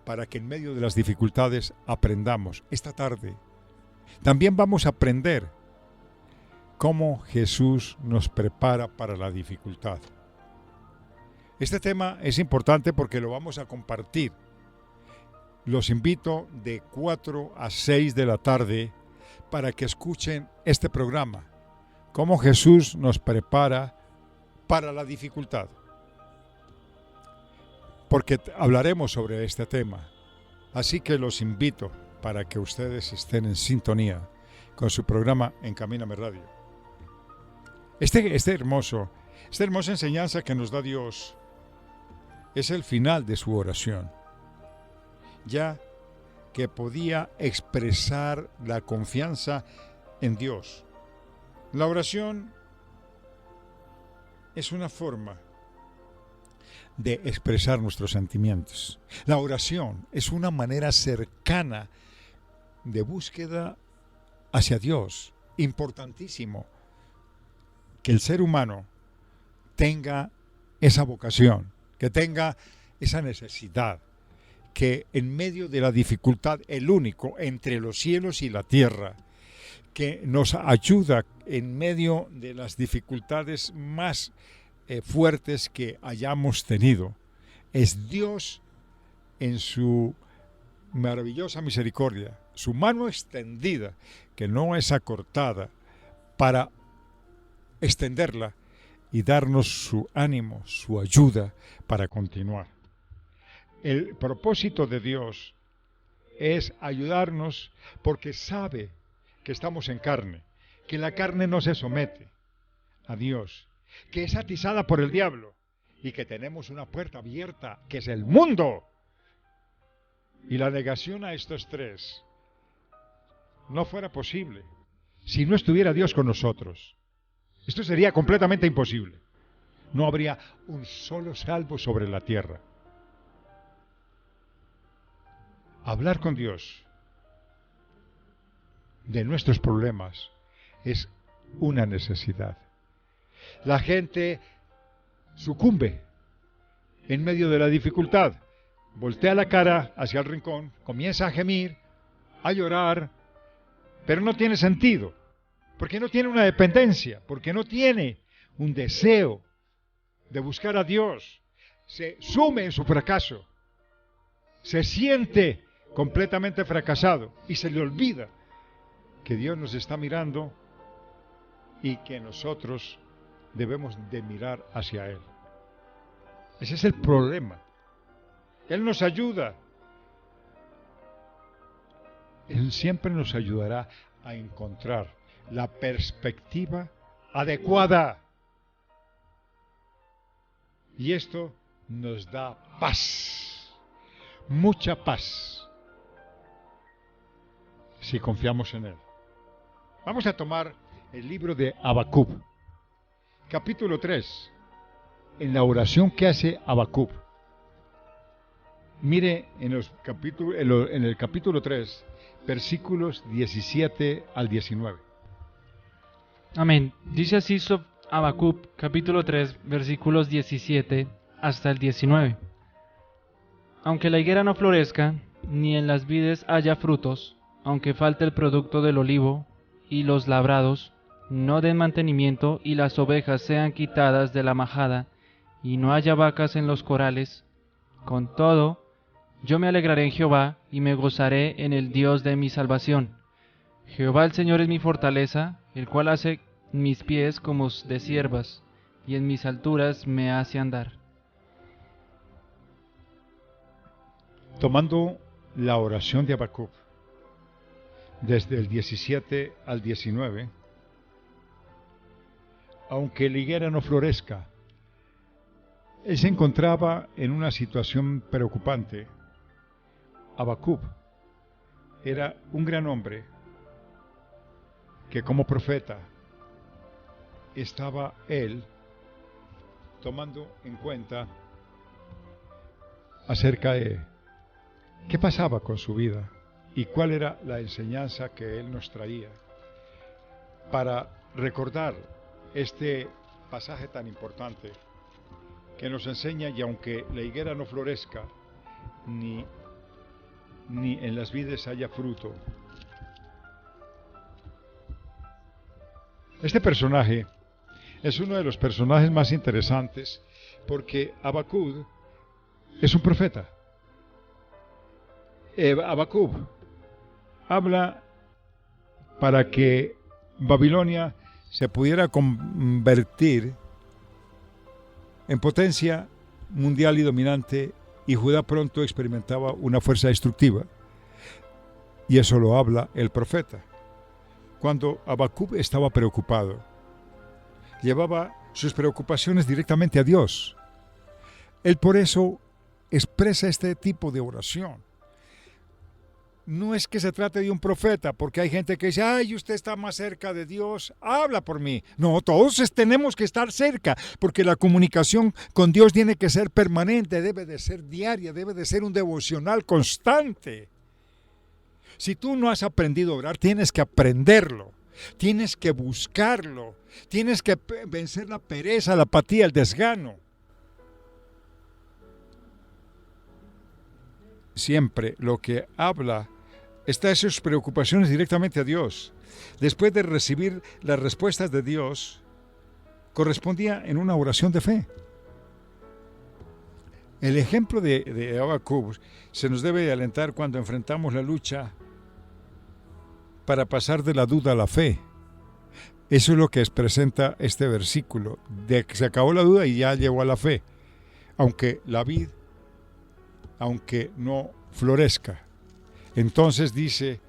para que en medio de las dificultades aprendamos. Esta tarde también vamos a aprender cómo Jesús nos prepara para la dificultad. Este tema es importante porque lo vamos a compartir. Los invito de 4 a 6 de la tarde para que escuchen este programa, cómo Jesús nos prepara para la dificultad. Porque hablaremos sobre este tema. Así que los invito para que ustedes estén en sintonía con su programa Encamíname Radio. Esta hermosa enseñanza que nos da Dios es el final de su oración, ya que podía expresar la confianza en Dios. La oración es una forma de expresar nuestros sentimientos. La oración es una manera cercana de búsqueda hacia Dios. Importantísimo que el ser humano tenga esa vocación, que tenga esa necesidad, que en medio de la dificultad, el único entre los cielos y la tierra, que nos ayuda en medio de las dificultades más fuertes que hayamos tenido, es Dios en su maravillosa misericordia, su mano extendida, que no es acortada, para extenderla y darnos su ánimo, su ayuda para continuar. El propósito de Dios es ayudarnos porque sabe que estamos en carne, que la carne no se somete a Dios, que es atizada por el diablo y que tenemos una puerta abierta, que es el mundo. Y la negación a estos tres no fuera posible si no estuviera Dios con nosotros. Esto sería completamente imposible. No habría un solo salvo sobre la tierra. Hablar con Dios de nuestros problemas es una necesidad. La gente sucumbe en medio de la dificultad, voltea la cara hacia el rincón, comienza a gemir, a llorar, pero no tiene sentido, porque no tiene una dependencia, porque no tiene un deseo de buscar a Dios. Se sume en su fracaso, se siente completamente fracasado y se le olvida que Dios nos está mirando y que nosotros debemos de mirar hacia Él. Ese es el problema. Él nos ayuda. Él siempre nos ayudará a encontrar la perspectiva adecuada. Y esto nos da paz, mucha paz, si confiamos en Él. Vamos a tomar el libro de Habacuc, capítulo 3, en la oración que hace Habacuc. Mire en el capítulo 3, versículos 17 al 19. Amén. Dice así Habacuc, capítulo 3, versículos 17 hasta el 19. Aunque la higuera no florezca, ni en las vides haya frutos, aunque falte el producto del olivo, y los labrados no den mantenimiento, y las ovejas sean quitadas de la majada, y no haya vacas en los corrales, con todo, yo me alegraré en Jehová, y me gozaré en el Dios de mi salvación. Jehová el Señor es mi fortaleza, el cual hace mis pies como de ciervas, y en mis alturas me hace andar. Tomando la oración de Habacuc, desde el 17 al 19, aunque la higuera no florezca, él se encontraba en una situación preocupante. Habacuc era un gran hombre que como profeta estaba él tomando en cuenta acerca de qué pasaba con su vida y cuál era la enseñanza que él nos traía para recordar este pasaje tan importante que nos enseña, y aunque la higuera no florezca, ni en las vides haya fruto. Este personaje es uno de los personajes más interesantes porque Habacuc es un profeta. Habacuc habla para que Babilonia se pudiera convertir en potencia mundial y dominante, y Judá pronto experimentaba una fuerza destructiva. Y eso lo habla el profeta. Cuando Habacuc estaba preocupado, llevaba sus preocupaciones directamente a Dios. Él por eso expresa este tipo de oración. No es que se trate de un profeta, porque hay gente que dice, ay, usted está más cerca de Dios, habla por mí. No, todos tenemos que estar cerca, porque la comunicación con Dios tiene que ser permanente, debe de ser diaria, debe de ser un devocional constante. Si tú no has aprendido a orar, tienes que aprenderlo, tienes que buscarlo, tienes que vencer la pereza, la apatía, el desgano. Siempre lo que habla está en sus preocupaciones directamente a Dios. Después de recibir las respuestas de Dios, correspondía en una oración de fe. El ejemplo de Habacuc se nos debe alentar cuando enfrentamos la lucha para pasar de la duda a la fe. Eso es lo que presenta este versículo, de que se acabó la duda y ya llegó a la fe. Aunque la vid, aunque no florezca. Entonces dice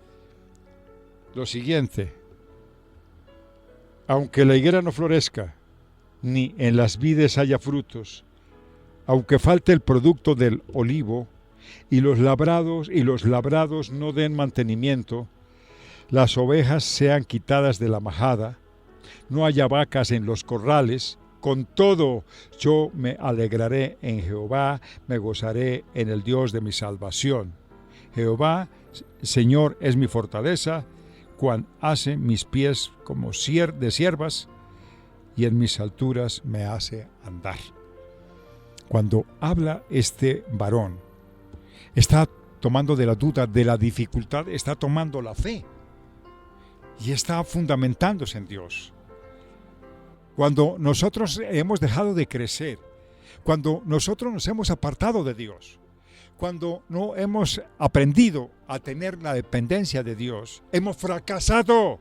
lo siguiente: aunque la higuera no florezca, ni en las vides haya frutos, aunque falte el producto del olivo, y los labrados no den mantenimiento, las ovejas sean quitadas de la majada, no haya vacas en los corrales, con todo yo me alegraré en Jehová, me gozaré en el Dios de mi salvación. Jehová, Señor, es mi fortaleza, cuan hace mis pies como de ciervas, y en mis alturas me hace andar. Cuando habla este varón, está tomando de la duda, de la dificultad, está tomando la fe, y está fundamentándose en Dios. Cuando nosotros hemos dejado de crecer, cuando nosotros nos hemos apartado de Dios, cuando no hemos aprendido a tener la dependencia de Dios, hemos fracasado.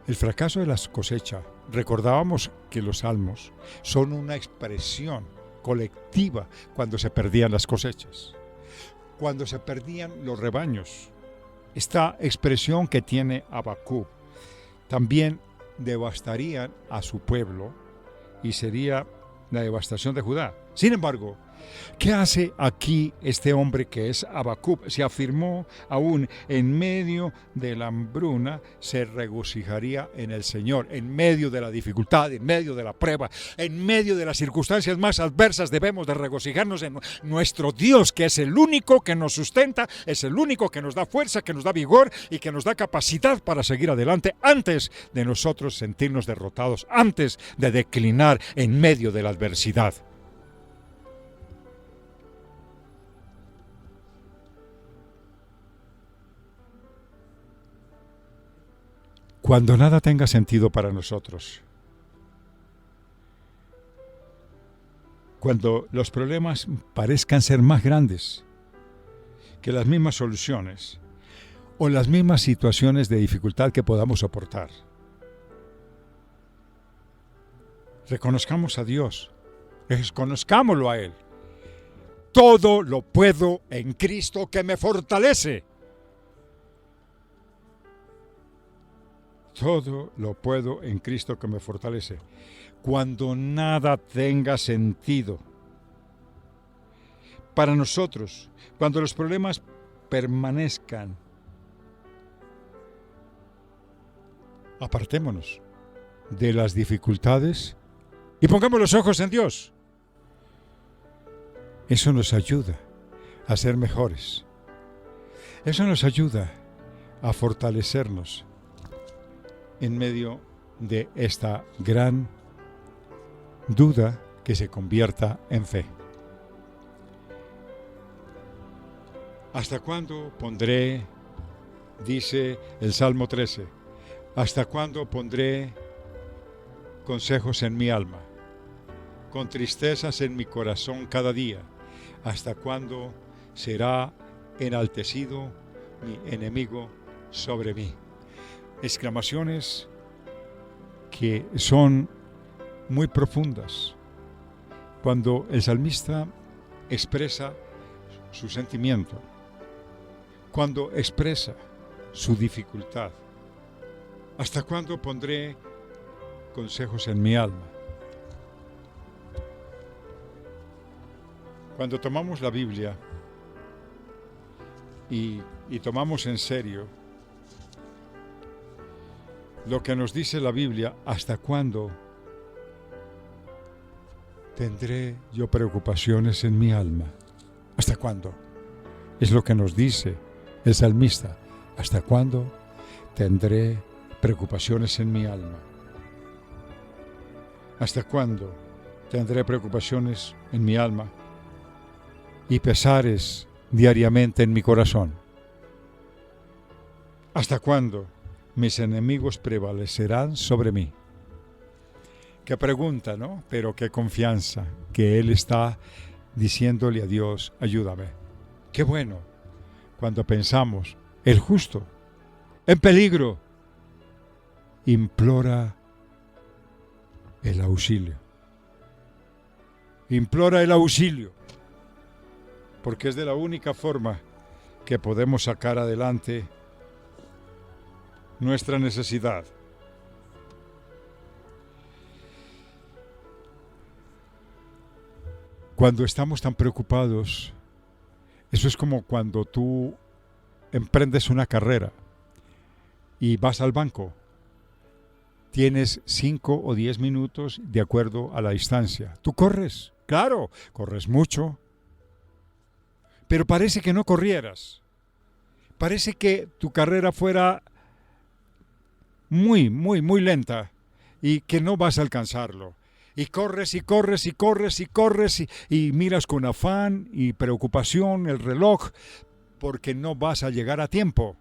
El fracaso de las cosechas, recordábamos que los salmos son una expresión colectiva cuando se perdían las cosechas, cuando se perdían los rebaños. Esta expresión que tiene Habacuc también devastarían a su pueblo y sería la devastación de Judá. Sin embargo, ¿qué hace aquí este hombre que es Habacuc? Se afirmó aún en medio de la hambruna, se regocijaría en el Señor, en medio de la dificultad, en medio de la prueba, en medio de las circunstancias más adversas, debemos de regocijarnos en nuestro Dios, que es el único que nos sustenta, es el único que nos da fuerza, que nos da vigor y que nos da capacidad para seguir adelante antes de nosotros sentirnos derrotados, antes de declinar en medio de la adversidad. Cuando nada tenga sentido para nosotros, cuando los problemas parezcan ser más grandes que las mismas soluciones o las mismas situaciones de dificultad que podamos soportar, reconozcamos a Dios, reconozcámoslo a Él. Todo lo puedo en Cristo que me fortalece. Todo lo puedo en Cristo que me fortalece. Cuando nada tenga sentido para nosotros, cuando los problemas permanezcan, apartémonos de las dificultades y pongamos los ojos en Dios. Eso nos ayuda a ser mejores. Eso nos ayuda a fortalecernos en medio de esta gran duda que se convierta en fe. ¿Hasta cuándo pondré, dice el Salmo 13, hasta cuándo pondré consejos en mi alma, con tristezas en mi corazón cada día? ¿Hasta cuándo será enaltecido mi enemigo sobre mí? Exclamaciones que son muy profundas. Cuando el salmista expresa su sentimiento, cuando expresa su dificultad. ¿Hasta cuándo pondré consejos en mi alma? Cuando tomamos la Biblia y tomamos en serio lo que nos dice la Biblia, ¿hasta cuándo tendré yo preocupaciones en mi alma? ¿Hasta cuándo? Es lo que nos dice el salmista. ¿Hasta cuándo tendré preocupaciones en mi alma? ¿Hasta cuándo tendré preocupaciones en mi alma y pesares diariamente en mi corazón? ¿Hasta cuándo mis enemigos prevalecerán sobre mí? Qué pregunta, ¿no? Pero qué confianza que Él está diciéndole a Dios, ayúdame. Qué bueno cuando pensamos, el justo, en peligro, implora el auxilio. Implora el auxilio, porque es de la única forma que podemos sacar adelante nuestra necesidad. Cuando estamos tan preocupados, eso es como cuando tú emprendes una carrera y vas al banco. Tienes 5 o 10 minutos de acuerdo a la distancia. Tú corres, claro, corres mucho, pero parece que no corrieras. Parece que tu carrera fuera muy lenta y que no vas a alcanzarlo. Y corres y corres y corres y corres y miras con afán y preocupación el reloj porque no vas a llegar a tiempo.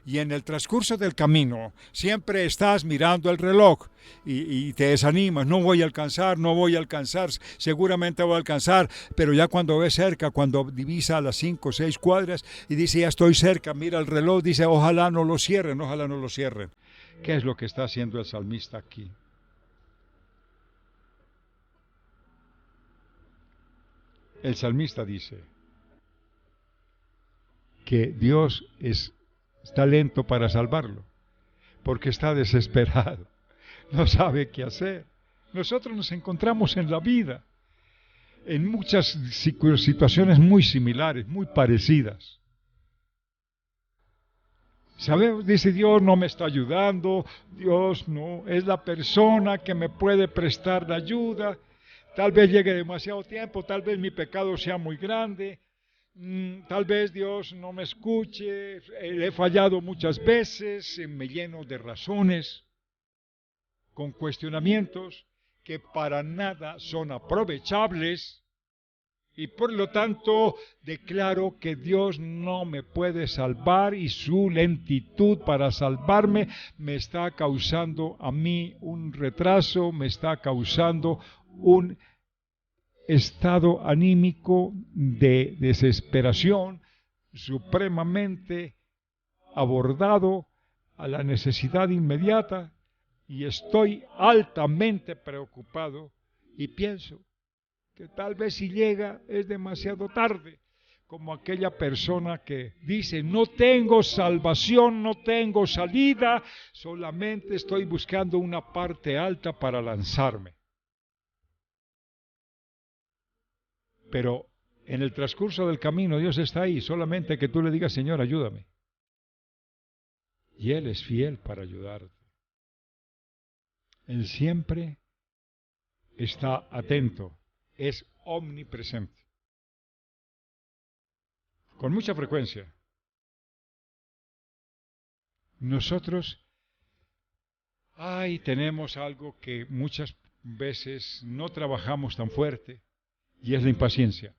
Y en el transcurso del camino siempre estás mirando el reloj y te desanimas, no voy a alcanzar, seguramente voy a alcanzar, pero ya cuando ves cerca, cuando divisa las 5 o 6 cuadras y dice ya estoy cerca, mira el reloj, dice ojalá no lo cierren. ¿Qué es lo que está haciendo el salmista aquí? El salmista dice que Dios está lento para salvarlo, porque está desesperado, no sabe qué hacer. Nosotros nos encontramos en la vida, en muchas situaciones muy similares, muy parecidas. Sabemos, dice Dios no me está ayudando, Dios no es la persona que me puede prestar la ayuda. Tal vez llegue demasiado tiempo, tal vez mi pecado sea muy grande, tal vez Dios no me escuche, he fallado muchas veces, me lleno de razones, con cuestionamientos que para nada son aprovechables y por lo tanto declaro que Dios no me puede salvar y su lentitud para salvarme me está causando a mí un retraso, me está causando un estado anímico de desesperación supremamente abordado a la necesidad inmediata y estoy altamente preocupado y pienso que tal vez si llega es demasiado tarde, como aquella persona que dice no tengo salvación, no tengo salida, solamente estoy buscando una parte alta para lanzarme. Pero en el transcurso del camino Dios está ahí, solamente que tú le digas, Señor, ayúdame. Y Él es fiel para ayudarte. Él siempre está atento, es omnipresente. Con mucha frecuencia. Nosotros, tenemos algo que muchas veces no trabajamos tan fuerte. Y es la impaciencia.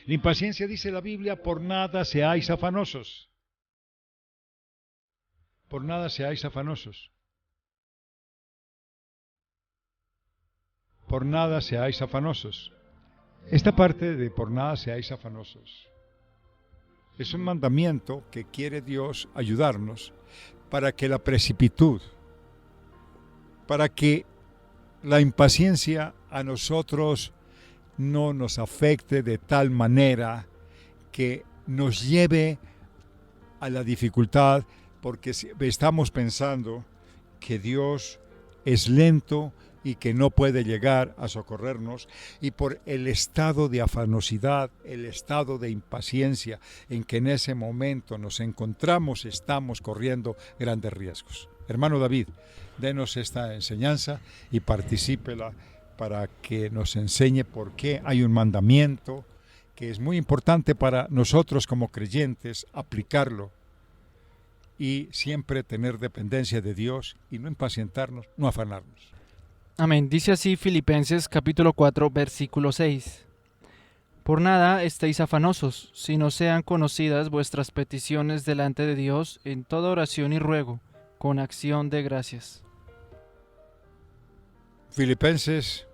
La impaciencia, dice la Biblia, por nada seáis afanosos. Por nada seáis afanosos. Por nada seáis afanosos. Esta parte de por nada seáis afanosos es un mandamiento que quiere Dios ayudarnos para que la precipitud, para que la impaciencia a nosotros no nos afecte de tal manera que nos lleve a la dificultad, porque estamos pensando que Dios es lento y que no puede llegar a socorrernos, y por el estado de afanosidad, el estado de impaciencia en que en ese momento nos encontramos, estamos corriendo grandes riesgos. Hermano David, denos esta enseñanza y particípela para que nos enseñe por qué hay un mandamiento que es muy importante para nosotros como creyentes aplicarlo y siempre tener dependencia de Dios y no impacientarnos, no afanarnos. Amén. Dice así Filipenses capítulo 4, versículo 6. Por nada estéis afanosos, sino sean conocidas vuestras peticiones delante de Dios en toda oración y ruego, con acción de gracias. Filipenses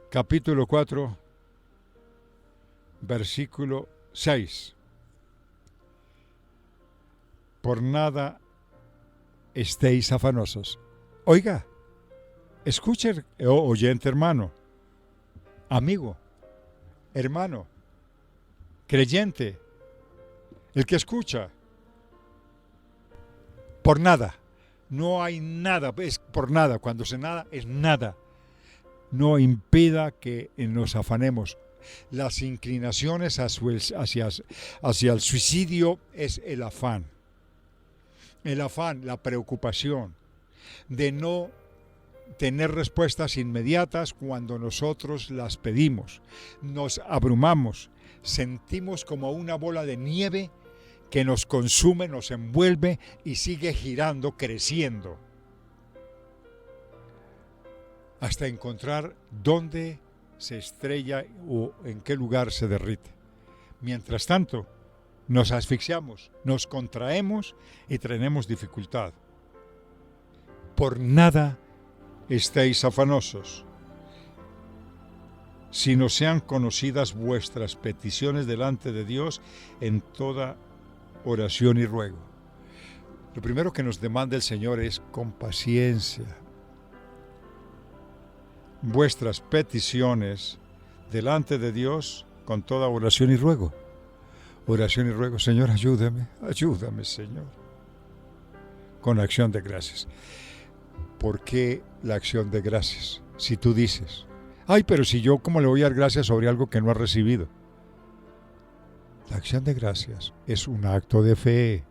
capítulo 4, versículo 6. Por nada estéis afanosos. Oiga, escuche, oyente hermano, amigo, hermano, creyente, el que escucha. Por nada, no hay nada, es por nada, cuando se nada es nada. No impida que nos afanemos. Las inclinaciones hacia el suicidio es el afán, la preocupación de no tener respuestas inmediatas cuando nosotros las pedimos. Nos abrumamos, sentimos como una bola de nieve que nos consume, nos envuelve y sigue girando, creciendo, hasta encontrar dónde se estrella o en qué lugar se derrite. Mientras tanto, nos asfixiamos, nos contraemos y tenemos dificultad. Por nada estéis afanosos, sino sean conocidas vuestras peticiones delante de Dios en toda oración y ruego. Lo primero que nos demanda el Señor es con paciencia. Vuestras peticiones delante de Dios con toda oración y ruego. Oración y ruego, Señor, ayúdame, Señor. Con acción de gracias. ¿Por qué la acción de gracias? Si tú dices, ay, pero si yo, ¿cómo le voy a dar gracias sobre algo que no ha recibido? La acción de gracias es un acto de fe.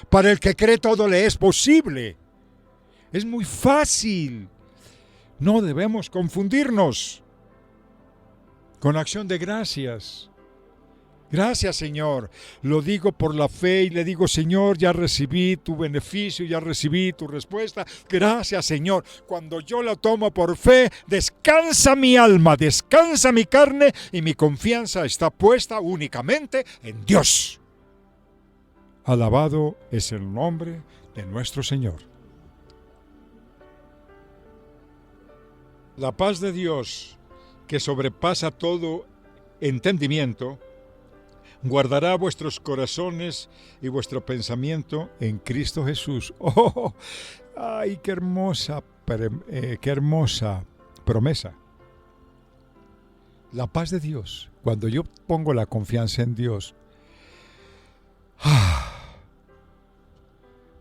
Para el que cree todo le es posible. Es muy fácil. No debemos confundirnos con acción de gracias. Gracias, Señor. Lo digo por la fe y le digo, Señor, ya recibí tu beneficio, ya recibí tu respuesta. Gracias, Señor. Cuando yo lo tomo por fe, descansa mi alma, descansa mi carne y mi confianza está puesta únicamente en Dios. Alabado es el nombre de nuestro Señor. La paz de Dios, que sobrepasa todo entendimiento, guardará vuestros corazones y vuestro pensamiento en Cristo Jesús. ¡Oh! ¡Ay, qué hermosa promesa! La paz de Dios, cuando yo pongo la confianza en Dios,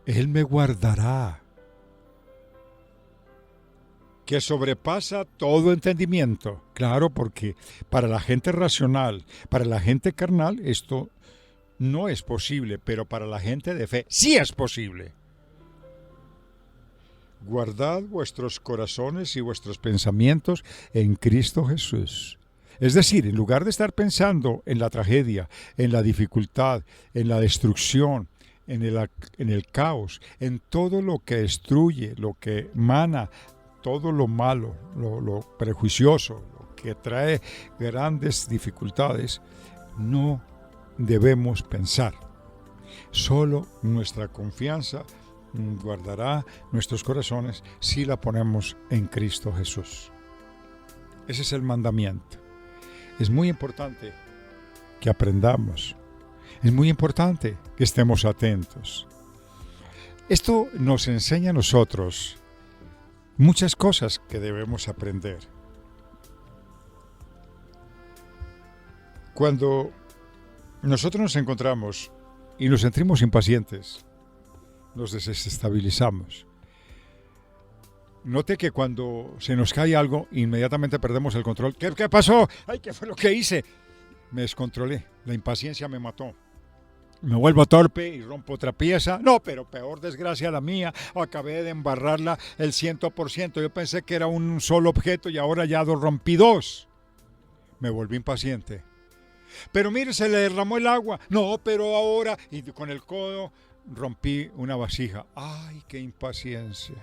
Él me guardará, que sobrepasa todo entendimiento. Claro, porque para la gente racional, para la gente carnal, esto no es posible, pero para la gente de fe sí es posible. Guardad vuestros corazones y vuestros pensamientos en Cristo Jesús. Es decir, en lugar de estar pensando en la tragedia, en la dificultad, en la destrucción, en el caos, en todo lo que destruye, lo que emana, todo lo malo, lo prejuicioso, lo que trae grandes dificultades, no debemos pensar. Solo nuestra confianza guardará nuestros corazones si la ponemos en Cristo Jesús. Ese es el mandamiento. Es muy importante que aprendamos. Es muy importante que estemos atentos. Esto nos enseña a nosotros muchas cosas que debemos aprender. Cuando nosotros nos encontramos y nos sentimos impacientes, nos desestabilizamos. Note que cuando se nos cae algo, inmediatamente perdemos el control. ¿Qué pasó? ¡Ay, qué fue lo que hice! Me descontrolé, la impaciencia me mató. Me vuelvo torpe y rompo otra pieza. No, pero peor desgracia la mía. Acabé de embarrarla el 100%. Yo pensé que era un solo objeto y ahora ya rompí 2. Me volví impaciente. Pero mire, se le derramó el agua. No, pero ahora... Y con el codo rompí una vasija. ¡Ay, qué impaciencia!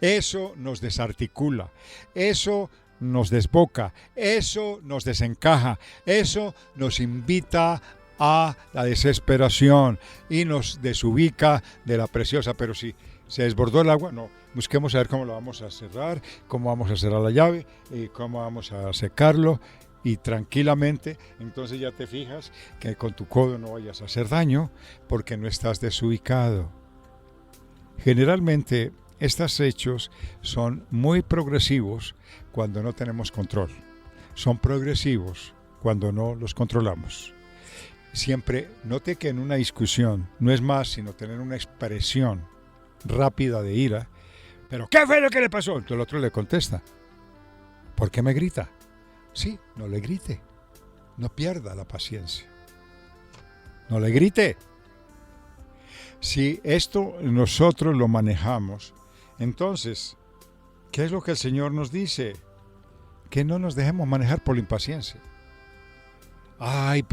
Eso nos desarticula. Eso nos desboca. Eso nos desencaja. Eso nos invita a la desesperación y nos desubica de la preciosa. Pero si se desbordó el agua, no, busquemos saber cómo lo vamos a cerrar, cómo vamos a cerrar la llave, cómo vamos a secarlo y tranquilamente. Entonces ya te fijas que con tu codo no vayas a hacer daño porque no estás desubicado. Generalmente estos hechos son muy progresivos cuando no tenemos control. Son progresivos cuando no los controlamos. Siempre note que en una discusión no es más sino tener una expresión rápida de ira. ¿Pero qué fue lo que le pasó? Entonces el otro le contesta: ¿por qué me grita? Sí, no le grite. No pierda la paciencia. No le grite. Si esto nosotros lo manejamos, entonces, ¿qué es lo que el Señor nos dice? Que no nos dejemos manejar por la impaciencia. Ay,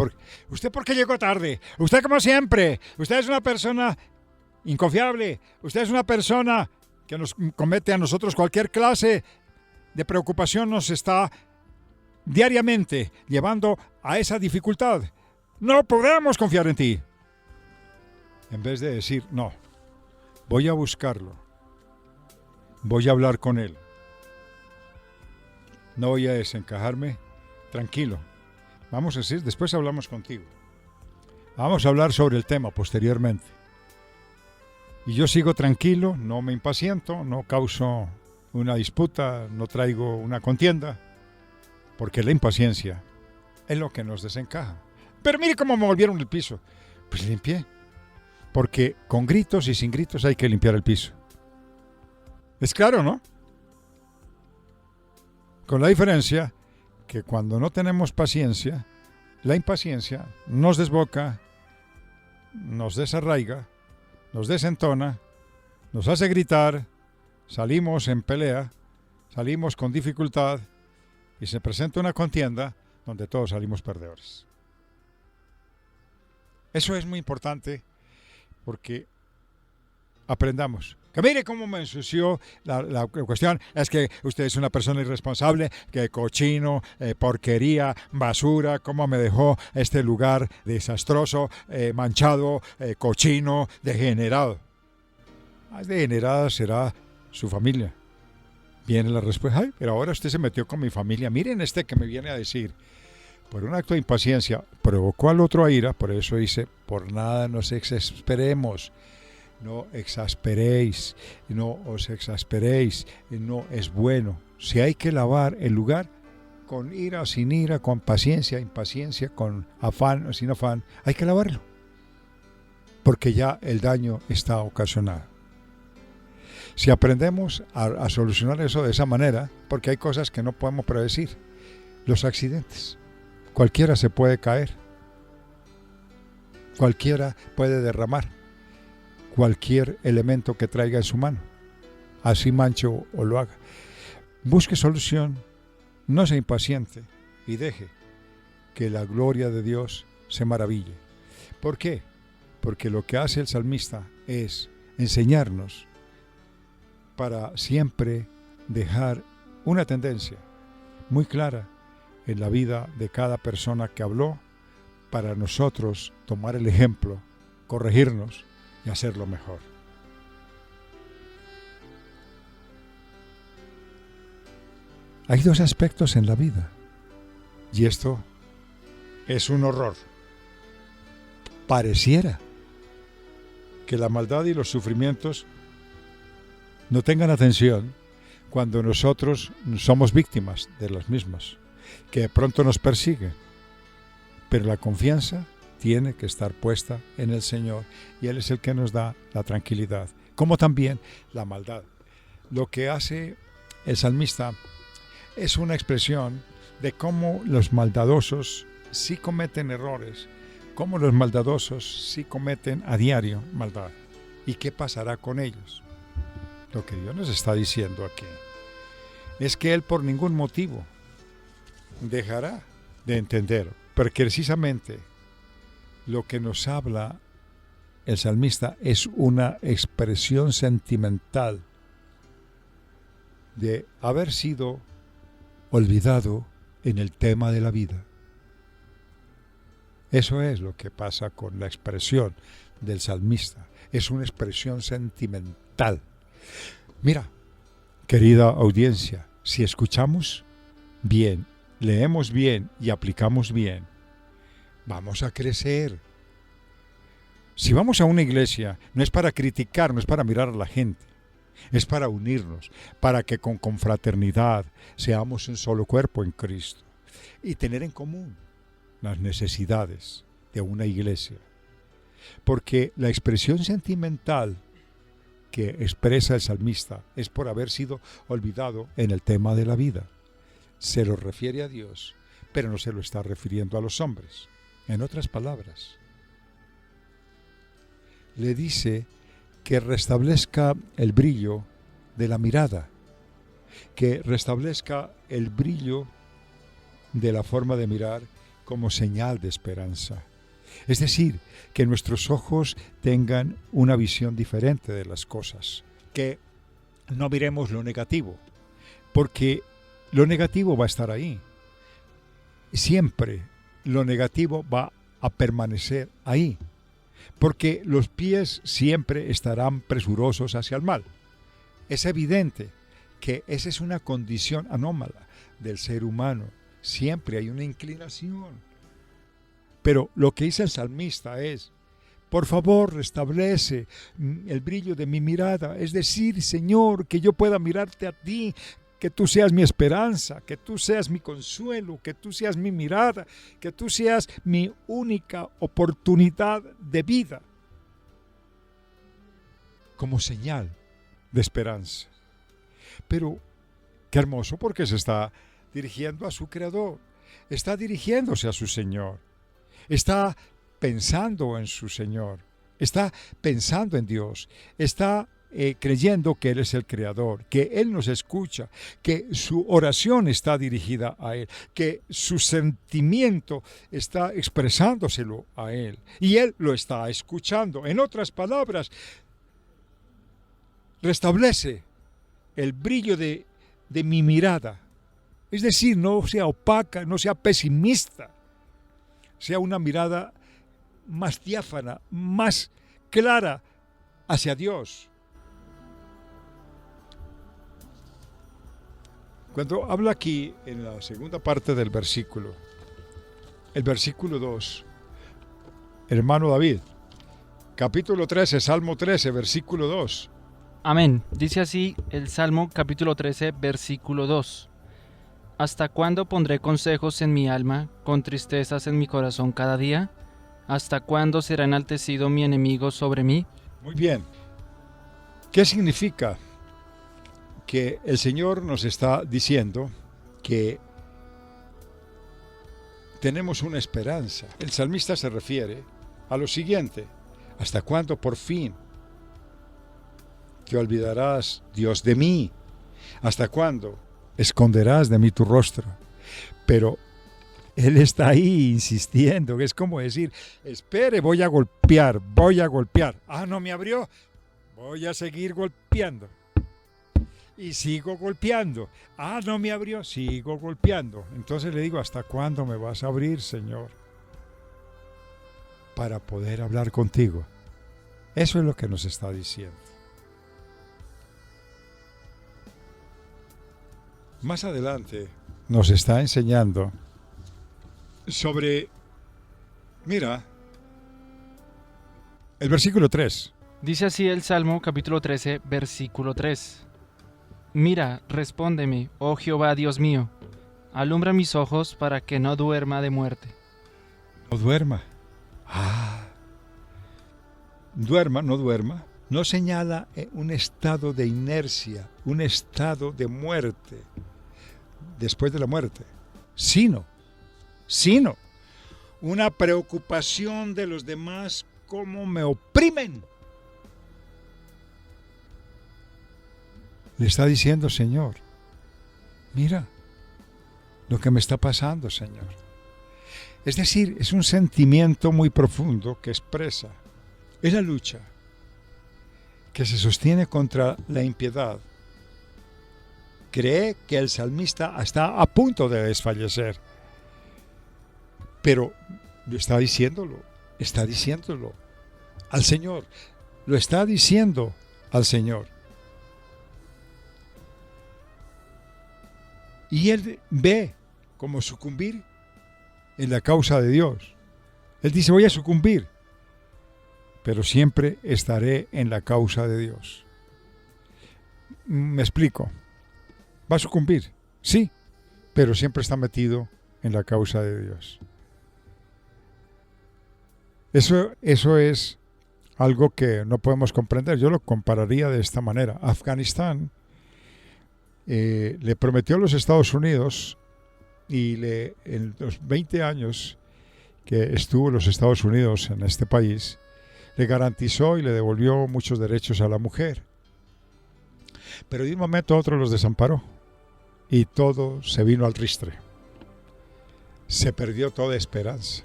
¿usted por qué llegó tarde? Usted como siempre. Usted es una persona inconfiable. Usted es una persona que nos comete a nosotros cualquier clase de preocupación, nos está diariamente llevando a esa dificultad. No podemos confiar en ti. En vez de decir, no, voy a buscarlo. Voy a hablar con él. No voy a desencajarme. Tranquilo. Vamos a decir, después hablamos contigo. Vamos a hablar sobre el tema posteriormente. Y yo sigo tranquilo, no me impaciento, no causo una disputa, no traigo una contienda, porque la impaciencia es lo que nos desencaja. Pero mire cómo me volvieron el piso. Pues limpié. Porque con gritos y sin gritos hay que limpiar el piso. Es claro, ¿no? Con la diferencia que cuando no tenemos paciencia, la impaciencia nos desboca, nos desarraiga, nos desentona, nos hace gritar, salimos en pelea, salimos con dificultad y se presenta una contienda donde todos salimos perdedores. Eso es muy importante porque aprendamos. Que mire cómo me ensució la cuestión. Es que usted es una persona irresponsable, que cochino, porquería, basura, cómo me dejó este lugar desastroso, manchado, cochino, degenerado. Más degenerada será su familia. Viene la respuesta: ay, pero ahora usted se metió con mi familia. Miren que me viene a decir. Por un acto de impaciencia provocó al otro a ira, por eso dice, por nada nos exasperemos. No exasperéis, no os exasperéis, no es bueno. Si hay que lavar el lugar, con ira o sin ira, con paciencia, impaciencia, con afán o sin afán, hay que lavarlo. Porque ya el daño está ocasionado. Si aprendemos a solucionar eso de esa manera, porque hay cosas que no podemos predecir, los accidentes, cualquiera se puede caer, cualquiera puede derramar cualquier elemento que traiga en su mano, así mancho o lo haga. Busque solución, no sea impaciente y deje que la gloria de Dios se maraville. ¿Por qué? Porque lo que hace el salmista es enseñarnos para siempre dejar una tendencia muy clara en la vida de cada persona que habló, para nosotros tomar el ejemplo, corregirnos y hacerlo mejor. Hay dos aspectos en la vida, y esto es un horror. Pareciera que la maldad y los sufrimientos no tengan atención cuando nosotros somos víctimas de los mismos, que de pronto nos persiguen, pero la confianza tiene que estar puesta en el Señor y Él es el que nos da la tranquilidad, como también la maldad. Lo que hace el salmista es una expresión de cómo los maldadosos sí cometen errores, cómo los maldadosos sí cometen a diario maldad. ¿Y qué pasará con ellos? Lo que Dios nos está diciendo aquí es que Él por ningún motivo dejará de entender, pero precisamente lo que nos habla el salmista es una expresión sentimental de haber sido olvidado en el tema de la vida. Eso es lo que pasa con la expresión del salmista. Es una expresión sentimental. Mira, querida audiencia, si escuchamos bien, leemos bien y aplicamos bien, vamos a crecer. Si vamos a una iglesia, no es para criticar, no es para mirar a la gente, es para unirnos, para que con confraternidad seamos un solo cuerpo en Cristo y tener en común las necesidades de una iglesia. Porque la expresión sentimental que expresa el salmista es por haber sido olvidado en el tema de la vida. Se lo refiere a Dios, pero no se lo está refiriendo a los hombres. En otras palabras, le dice que restablezca el brillo de la mirada, que restablezca el brillo de la forma de mirar como señal de esperanza. Es decir, que nuestros ojos tengan una visión diferente de las cosas, que no miremos lo negativo, porque lo negativo va a estar ahí. Siempre lo negativo va a permanecer ahí, porque los pies siempre estarán presurosos hacia el mal. Es evidente que esa es una condición anómala del ser humano. Siempre hay una inclinación. Pero lo que dice el salmista es, por favor, restablece el brillo de mi mirada. Es decir, Señor, que yo pueda mirarte a ti, que tú seas mi esperanza, que tú seas mi consuelo, que tú seas mi mirada, que tú seas mi única oportunidad de vida, como señal de esperanza. Pero qué hermoso, porque se está dirigiendo a su Creador, está dirigiéndose a su Señor, está pensando en su Señor, está pensando en Dios, está creyendo que Él es el Creador, que Él nos escucha, que su oración está dirigida a Él, que su sentimiento está expresándoselo a Él y Él lo está escuchando. En otras palabras, restablece el brillo de mi mirada. Es decir, no sea opaca, no sea pesimista, sea una mirada más diáfana, más clara hacia Dios. Cuando habla aquí en la segunda parte del versículo, el versículo 2, hermano David, capítulo 13, Salmo 13, versículo 2. Amén. Dice así el Salmo capítulo 13, versículo 2. ¿Hasta cuándo pondré consejos en mi alma, con tristezas en mi corazón cada día? ¿Hasta cuándo será enaltecido mi enemigo sobre mí? Muy bien. ¿Qué significa? Que el Señor nos está diciendo que tenemos una esperanza. El salmista se refiere a lo siguiente: ¿hasta cuándo por fin te olvidarás, Dios, de mí? ¿Hasta cuándo esconderás de mí tu rostro? Pero Él está ahí insistiendo, que es como decir, espere, voy a golpear. Ah, no me abrió, voy a seguir golpeando. Y sigo golpeando. Ah, no me abrió, sigo golpeando. Entonces le digo, ¿hasta cuándo me vas a abrir, Señor? Para poder hablar contigo. Eso es lo que nos está diciendo. Más adelante nos está enseñando sobre, mira, el versículo 3. Dice así el Salmo capítulo 13, versículo 3. Mira, respóndeme, oh Jehová Dios mío, alumbra mis ojos para que no duerma de muerte. No duerma. Duerma, no duerma. No señala un estado de inercia, un estado de muerte, después de la muerte, sino una preocupación de los demás, cómo me oprimen. Le está diciendo, Señor, mira lo que me está pasando, Señor. Es decir, es un sentimiento muy profundo que expresa. Es la lucha que se sostiene contra la impiedad. Cree que el salmista está a punto de desfallecer. Pero está diciéndolo al Señor. Lo está diciendo al Señor. Y él ve como sucumbir en la causa de Dios. Él dice, voy a sucumbir, pero siempre estaré en la causa de Dios. Me explico. Va a sucumbir, sí, pero siempre está metido en la causa de Dios. Eso es algo que no podemos comprender. Yo lo compararía de esta manera. Afganistán le prometió a los Estados Unidos y en los 20 años que estuvo los Estados Unidos en este país, le garantizó y le devolvió muchos derechos a la mujer. Pero de un momento a otro los desamparó y todo se vino al ristre. Se perdió toda esperanza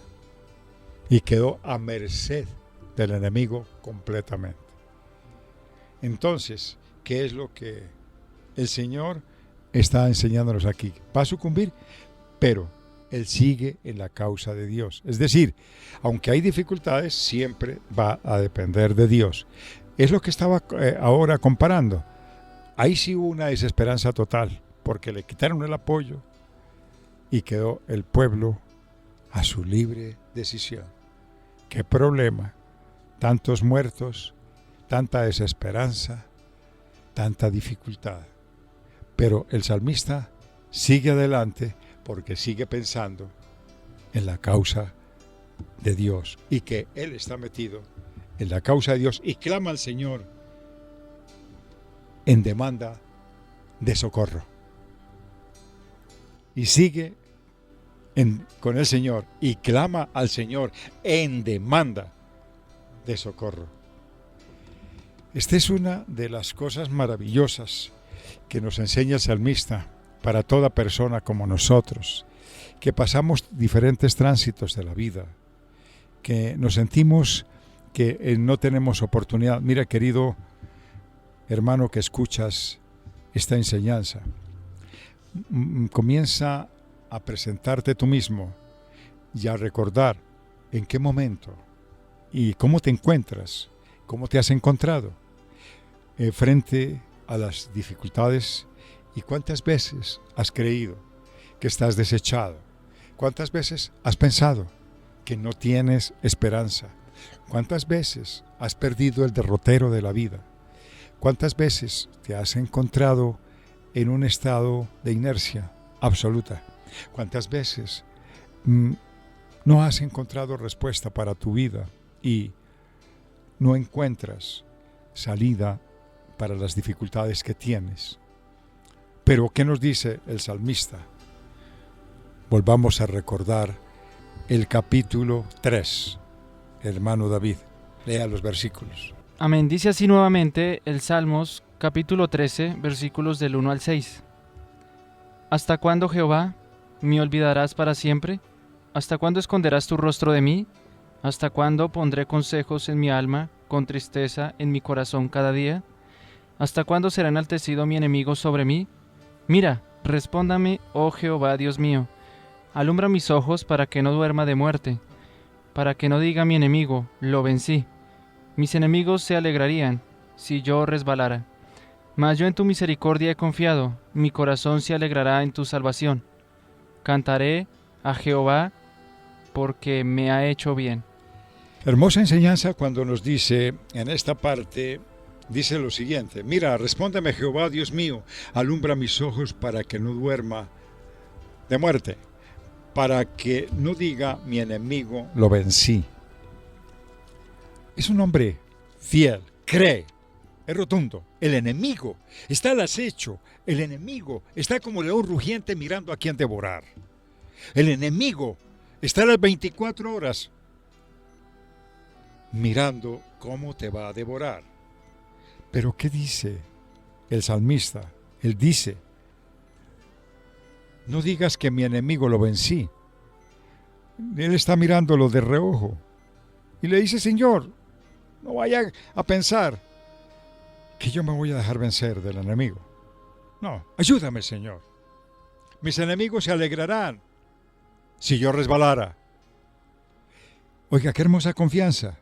y quedó a merced del enemigo completamente. Entonces, ¿qué es lo que el Señor está enseñándonos aquí? Va a sucumbir, pero Él sigue en la causa de Dios. Es decir, aunque hay dificultades, siempre va a depender de Dios. Es lo que estaba ahora comparando. Ahí sí hubo una desesperanza total, porque le quitaron el apoyo y quedó el pueblo a su libre decisión. ¡Qué problema! Tantos muertos, tanta desesperanza, tanta dificultad. Pero el salmista sigue adelante porque sigue pensando en la causa de Dios y que él está metido en la causa de Dios y clama al Señor en demanda de socorro. Y sigue con el Señor y clama al Señor en demanda de socorro. Esta es una de las cosas maravillosas que nos enseña el salmista para toda persona como nosotros, que pasamos diferentes tránsitos de la vida, que nos sentimos que no tenemos oportunidad. Mira, querido hermano que escuchas esta enseñanza, comienza a presentarte tú mismo y a recordar en qué momento y cómo te encuentras, cómo te has encontrado frente a las dificultades y cuántas veces has creído que estás desechado, cuántas veces has pensado que no tienes esperanza, cuántas veces has perdido el derrotero de la vida, cuántas veces te has encontrado en un estado de inercia absoluta, cuántas veces no has encontrado respuesta para tu vida y no encuentras salida para las dificultades que tienes. Pero ¿qué nos dice el salmista? Volvamos a recordar el capítulo 3, hermano David. Lea los versículos. Amén. Dice así nuevamente el Salmos capítulo 13, versículos del 1 al 6. ¿Hasta cuándo, Jehová, me olvidarás para siempre? ¿Hasta cuándo esconderás tu rostro de mí? ¿Hasta cuándo pondré consejos en mi alma, con tristeza en mi corazón cada día? ¿Hasta cuándo será enaltecido mi enemigo sobre mí? Mira, respóndame, oh Jehová, Dios mío. Alumbra mis ojos para que no duerma de muerte, para que no diga mi enemigo, lo vencí. Mis enemigos se alegrarían si yo resbalara. Mas yo en tu misericordia he confiado, mi corazón se alegrará en tu salvación. Cantaré a Jehová porque me ha hecho bien. Hermosa enseñanza cuando nos dice en esta parte, dice lo siguiente: mira, respóndeme Jehová, Dios mío, alumbra mis ojos para que no duerma de muerte. para que no diga mi enemigo lo vencí. Es un hombre fiel, cree, es rotundo. El enemigo está al acecho, el enemigo está como león rugiente mirando a quién devorar. El enemigo está a las 24 horas mirando cómo te va a devorar. Pero ¿qué dice el salmista? Él dice, no digas que mi enemigo lo vencí. Él está mirándolo de reojo y le dice, Señor, no vaya a pensar que yo me voy a dejar vencer del enemigo. No, ayúdame, Señor. Mis enemigos se alegrarán si yo resbalara. Oiga, qué hermosa confianza,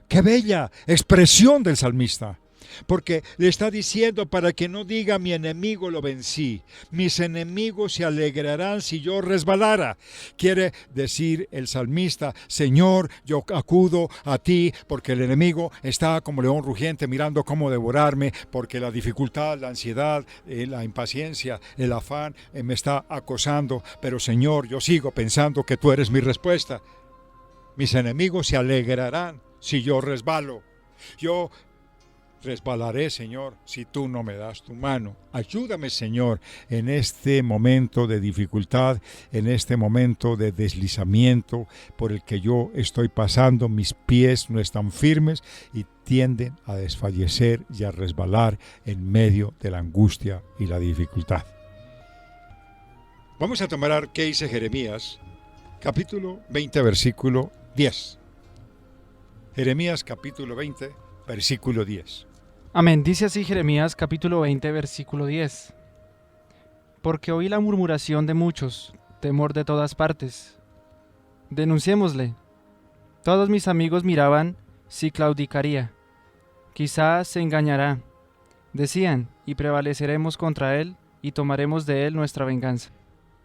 qué bella expresión del salmista. Porque le está diciendo para que no diga mi enemigo lo vencí. Mis enemigos se alegrarán si yo resbalara. Quiere decir el salmista, Señor, yo acudo a ti porque el enemigo está como león rugiente mirando cómo devorarme, porque la dificultad, la ansiedad, la impaciencia, el afán me está acosando. Pero Señor, yo sigo pensando que tú eres mi respuesta. Mis enemigos se alegrarán si yo resbalo. Yo resbalaré, Señor, si tú no me das tu mano. Ayúdame, Señor, en este momento de dificultad, en este momento de deslizamiento por el que yo estoy pasando. Mis pies no están firmes y tienden a desfallecer y a resbalar en medio de la angustia y la dificultad. Vamos a tomar qué dice Jeremías, capítulo 20, versículo 10. Jeremías, capítulo 20, versículo 10. Amén. Dice así Jeremías capítulo 20, versículo 10. Porque oí la murmuración de muchos, temor de todas partes. Denunciémosle. Todos mis amigos miraban si claudicaría. Quizás se engañará. Decían, y prevaleceremos contra él, y tomaremos de él nuestra venganza.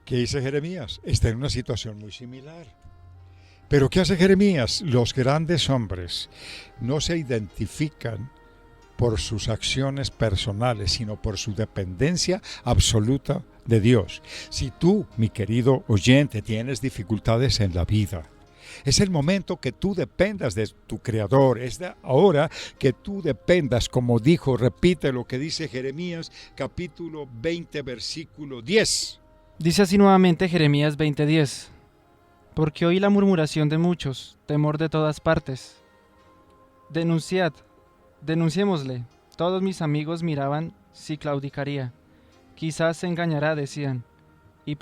¿Qué dice Jeremías? Está en una situación muy similar. Pero ¿qué hace Jeremías? Los grandes hombres no se identifican por sus acciones personales, sino por su dependencia absoluta de Dios. Si tú, mi querido oyente, tienes dificultades en la vida, es el momento que tú dependas de tu Creador. Es de ahora que tú dependas, como dijo, repite lo que dice Jeremías, capítulo 20, versículo 10. Dice así nuevamente Jeremías 20:10. Porque oí la murmuración de muchos, temor de todas partes. Denunciémosle. Todos mis amigos miraban si claudicaría. Quizás se engañará, decían, y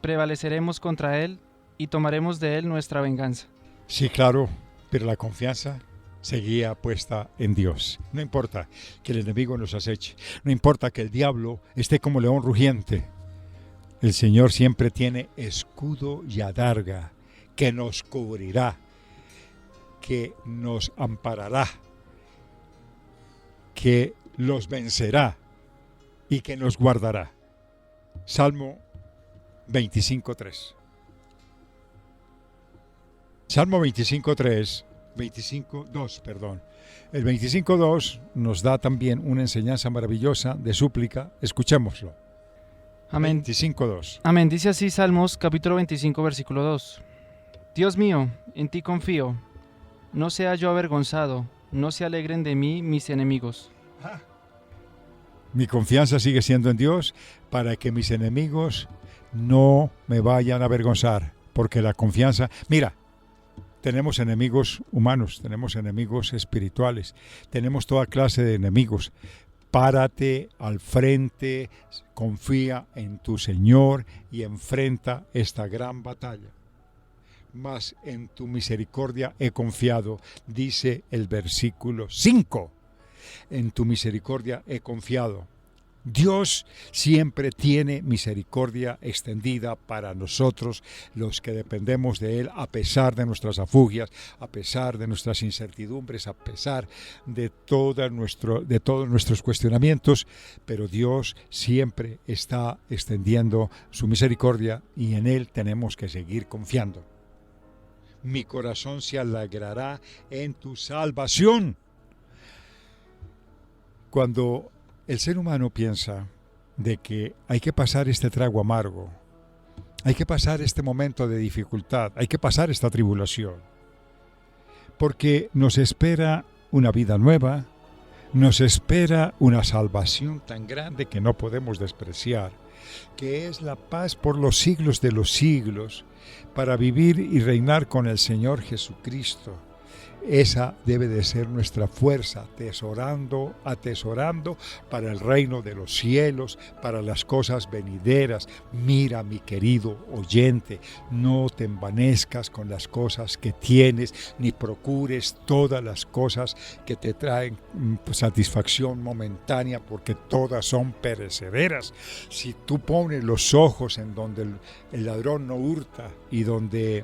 prevaleceremos contra él y tomaremos de él nuestra venganza. Sí, claro, pero la confianza seguía puesta en Dios. No importa que el enemigo nos aceche, no importa que el diablo esté como león rugiente. El Señor siempre tiene escudo y adarga que nos cubrirá, que nos amparará, que los vencerá y que nos guardará. Salmo 25:3. Salmo 25:2, El 25:2 nos da también una enseñanza maravillosa de súplica. Escuchémoslo. Amén. 25:2. Amén. Dice así Salmos capítulo 25, versículo 2. Dios mío, en ti confío. No sea yo avergonzado. No se alegren de mí mis enemigos. Mi confianza sigue siendo en Dios para que mis enemigos no me vayan a avergonzar. Porque la confianza... Mira, tenemos enemigos humanos, tenemos enemigos espirituales, tenemos toda clase de enemigos. Párate al frente, confía en tu Señor y enfrenta esta gran batalla. Mas en tu misericordia he confiado, dice el versículo 5. En tu misericordia he confiado. Dios siempre tiene misericordia extendida para nosotros, los que dependemos de Él, a pesar de nuestras afugias, a pesar de nuestras incertidumbres, a pesar de todos nuestros cuestionamientos, pero Dios siempre está extendiendo su misericordia y en Él tenemos que seguir confiando. Mi corazón se alegrará en tu salvación. Cuando el ser humano piensa de que hay que pasar este trago amargo, Hay que pasar este momento de dificultad, hay que pasar esta tribulación, porque nos espera una vida nueva, nos espera una salvación tan grande que no podemos despreciar, que es la paz por los siglos de los siglos, para vivir y reinar con el Señor Jesucristo. Esa debe de ser nuestra fuerza, atesorando para el reino de los cielos, para las cosas venideras. Mira, mi querido oyente, no te envanezcas con las cosas que tienes, ni procures todas las cosas que te traen satisfacción momentánea, porque todas son perecederas. Si tú pones los ojos en donde el ladrón no hurta y donde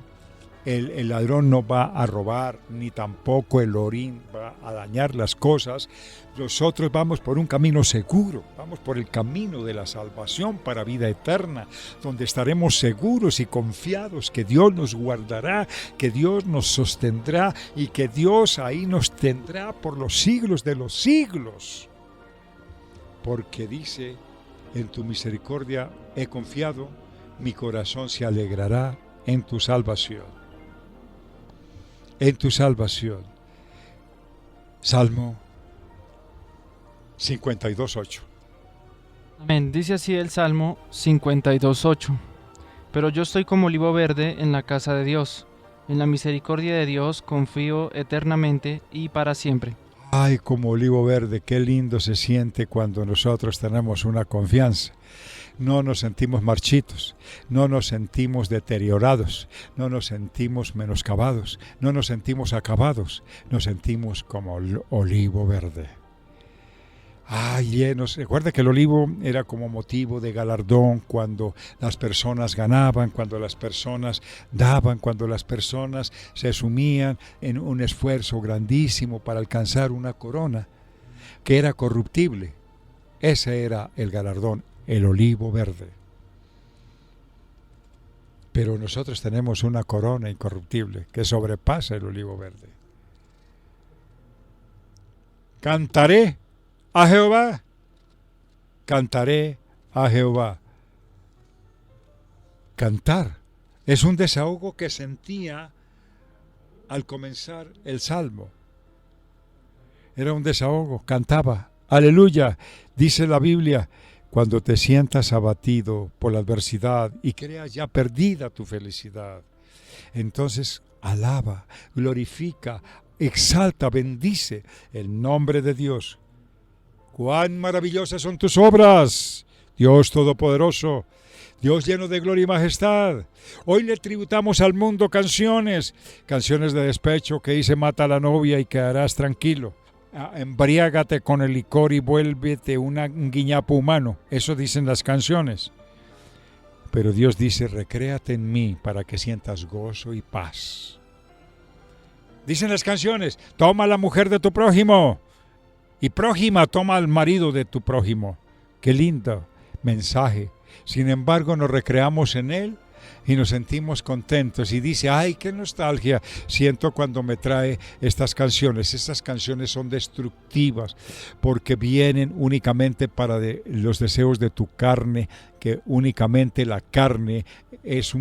el ladrón no va a robar, ni tampoco el orín va a dañar las cosas, nosotros vamos por un camino seguro, vamos por el camino de la salvación para vida eterna, donde estaremos seguros y confiados que Dios nos guardará, que Dios nos sostendrá y que Dios ahí nos tendrá por los siglos de los siglos. Porque dice, en tu misericordia he confiado, mi corazón se alegrará en tu salvación. En tu salvación. Salmo 52:8. Amén. Dice así el Salmo 52:8. Pero yo estoy como olivo verde en la casa de Dios. En la misericordia de Dios confío eternamente y para siempre. Ay, como olivo verde, qué lindo se siente cuando nosotros tenemos una confianza. No nos sentimos marchitos, no nos sentimos deteriorados, no nos sentimos menoscabados, no nos sentimos acabados, nos sentimos como olivo verde. Llenos. Recuerda que el olivo era como motivo de galardón cuando las personas ganaban, cuando las personas daban, cuando las personas se sumían en un esfuerzo grandísimo para alcanzar una corona que era corruptible. Ese era el galardón, el olivo verde. Pero nosotros tenemos una corona incorruptible que sobrepasa el olivo verde. Cantaré a Jehová, cantaré a Jehová. Cantar es un desahogo que sentía al comenzar el salmo. Era un desahogo, cantaba, aleluya. Dice la Biblia, cuando te sientas abatido por la adversidad y creas ya perdida tu felicidad, entonces alaba, glorifica, exalta, bendice el nombre de Dios. ¡Cuán maravillosas son tus obras, Dios Todopoderoso! Dios lleno de gloria y majestad. Hoy le tributamos al mundo canciones de despecho que dice mata a la novia y quedarás tranquilo. Embriágate con el licor y vuélvete un guiñapo humano. Eso dicen las canciones. Pero Dios dice, recréate en mí para que sientas gozo y paz. Dicen las canciones, toma a la mujer de tu prójimo. Y prójima, toma al marido de tu prójimo. Qué lindo mensaje. Sin embargo, nos recreamos en él y nos sentimos contentos. Y dice, ay, qué nostalgia siento cuando me trae estas canciones. Estas canciones son destructivas porque vienen únicamente para los deseos de tu carne, que únicamente la carne es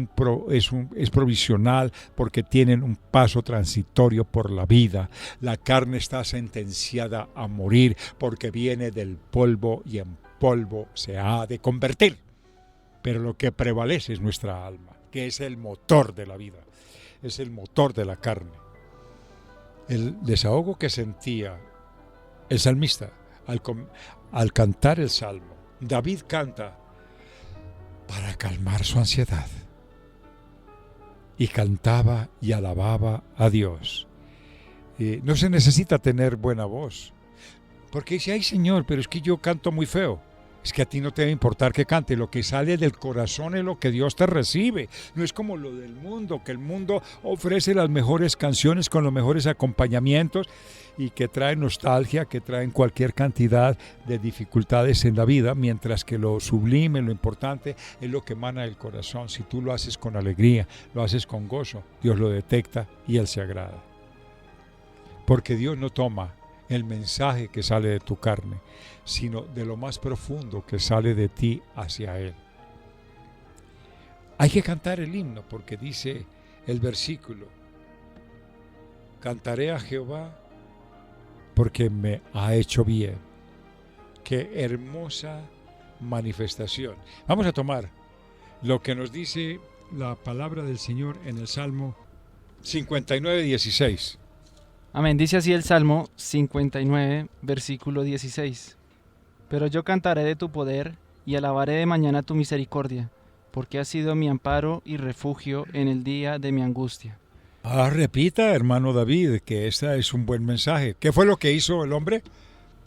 provisional porque tienen un paso transitorio por la vida. La carne está sentenciada a morir porque viene del polvo y en polvo se ha de convertir. Pero lo que prevalece es nuestra alma, que es el motor de la vida, es el motor de la carne. El desahogo que sentía el salmista al cantar el salmo. David canta para calmar su ansiedad. Y cantaba y alababa a Dios. No se necesita tener buena voz, porque dice, ay Señor, pero es que yo canto muy feo. Es que a ti no te debe importar que cante, lo que sale del corazón es lo que Dios te recibe. No es como lo del mundo, que el mundo ofrece las mejores canciones con los mejores acompañamientos y que traen nostalgia, que traen cualquier cantidad de dificultades en la vida, mientras que lo sublime, lo importante es lo que emana del corazón. Si tú lo haces con alegría, lo haces con gozo, Dios lo detecta y Él se agrada. Porque Dios no toma el mensaje que sale de tu carne, sino de lo más profundo que sale de ti hacia Él. Hay que cantar el himno porque dice el versículo: cantaré a Jehová porque me ha hecho bien. Qué hermosa manifestación. Vamos a tomar lo que nos dice la palabra del Señor en el Salmo 59:16. Amén. Dice así el Salmo 59, versículo 16. Pero yo cantaré de tu poder y alabaré de mañana tu misericordia, porque has sido mi amparo y refugio en el día de mi angustia. Repita, hermano David, que este es un buen mensaje. ¿Qué fue lo que hizo el hombre?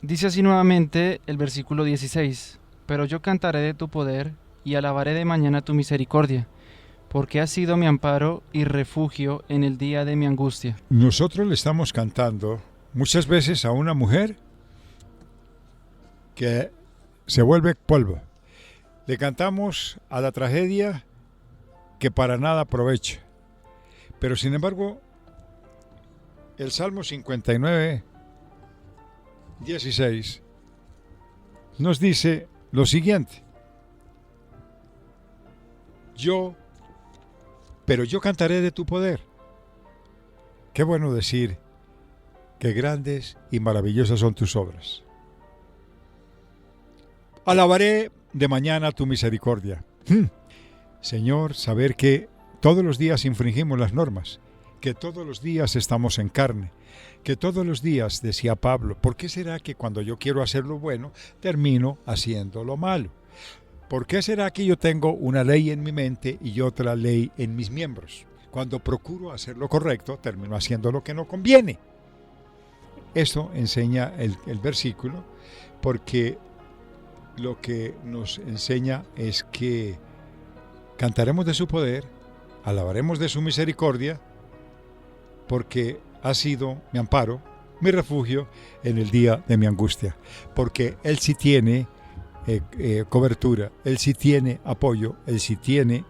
Dice así nuevamente el versículo 16. Pero yo cantaré de tu poder y alabaré de mañana tu misericordia, porque has sido mi amparo y refugio en el día de mi angustia. Nosotros le estamos cantando muchas veces a una mujer que se vuelve polvo. Le cantamos a la tragedia que para nada aprovecha. Pero sin embargo, el Salmo 59:16 nos dice lo siguiente: pero yo cantaré de tu poder. Qué bueno decir que grandes y maravillosas son tus obras. Alabaré de mañana tu misericordia. Señor, saber que todos los días infringimos las normas, que todos los días estamos en carne, que todos los días, decía Pablo, ¿por qué será que cuando yo quiero hacer lo bueno, termino haciendo lo malo? ¿Por qué será que yo tengo una ley en mi mente y otra ley en mis miembros? Cuando procuro hacer lo correcto, termino haciendo lo que no conviene. Esto enseña el versículo, porque lo que nos enseña es que cantaremos de su poder, alabaremos de su misericordia, porque ha sido mi amparo, mi refugio en el día de mi angustia. Porque Él sí tiene cobertura, Él sí tiene apoyo, Él sí tiene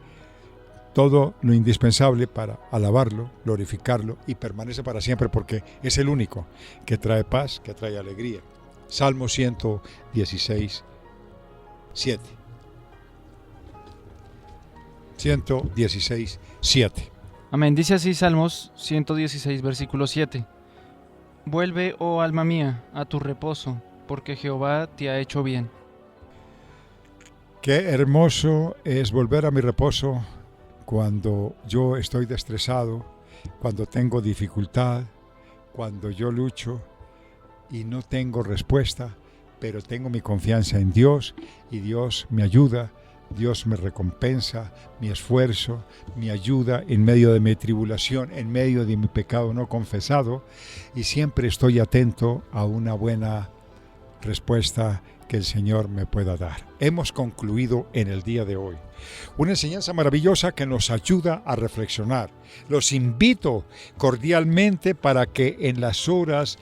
todo lo indispensable para alabarlo, glorificarlo y permanece para siempre, porque es el único que trae paz, que trae alegría. Salmo 116, 7. 116, 7. Amén. Dice así Salmos 116, versículo 7. Vuelve, oh alma mía, a tu reposo, porque Jehová te ha hecho bien. Qué hermoso es volver a mi reposo cuando yo estoy estresado, cuando tengo dificultad, cuando yo lucho y no tengo respuesta, pero tengo mi confianza en Dios y Dios me ayuda. Dios me recompensa mi esfuerzo, mi ayuda en medio de mi tribulación, en medio de mi pecado no confesado, y siempre estoy atento a una buena respuesta que el Señor me pueda dar. Hemos concluido en el día de hoy una enseñanza maravillosa que nos ayuda a reflexionar. Los invito cordialmente para que en las horas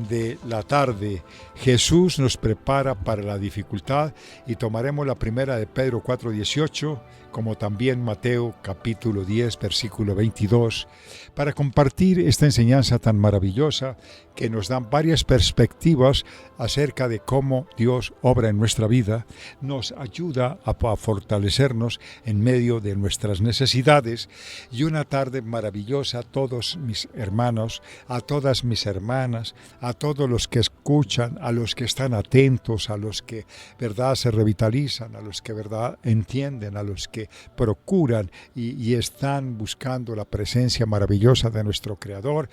de la tarde Jesús nos prepara para la dificultad y tomaremos la primera de Pedro 4:18, como también Mateo capítulo 10 versículo 22, para compartir esta enseñanza tan maravillosa que nos dan varias perspectivas acerca de cómo Dios obra en nuestra vida, nos ayuda a fortalecernos en medio de nuestras necesidades. Y una tarde maravillosa a todos mis hermanos, a todas mis hermanas, a todos los que escuchan, a los que están atentos, a los que verdad se revitalizan, a los que verdad entienden, a los que procuran y están buscando la presencia maravillosa de nuestro Creador,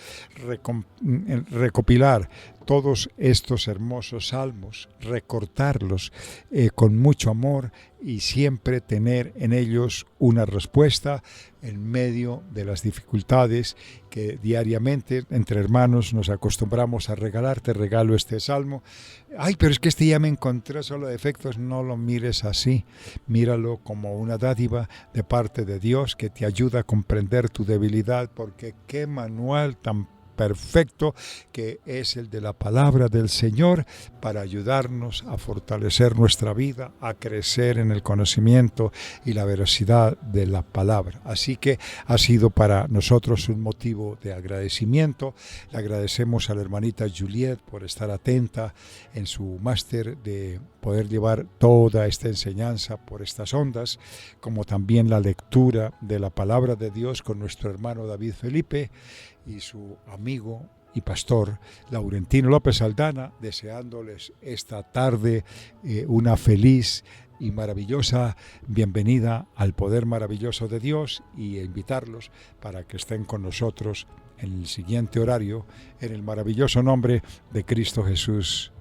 recopilar todos estos hermosos salmos, recortarlos con mucho amor y siempre tener en ellos una respuesta en medio de las dificultades que diariamente entre hermanos nos acostumbramos a regalar. Te regalo este salmo. Ay, pero es que este ya me encontré solo defectos. No lo mires así. Míralo como una dádiva de parte de Dios que te ayuda a comprender tu debilidad, porque qué manual tan perfecto que es el de la palabra del Señor para ayudarnos a fortalecer nuestra vida, a crecer en el conocimiento y la veracidad de la palabra. Así que ha sido para nosotros un motivo de agradecimiento. Le agradecemos a la hermanita Juliet por estar atenta en su máster de poder llevar toda esta enseñanza por estas ondas, como también la lectura de la palabra de Dios con nuestro hermano David Felipe y su amigo y pastor Laurentino López Aldana, deseándoles esta tarde una feliz y maravillosa bienvenida al poder maravilloso de Dios, y invitarlos para que estén con nosotros en el siguiente horario, en el maravilloso nombre de Cristo Jesús.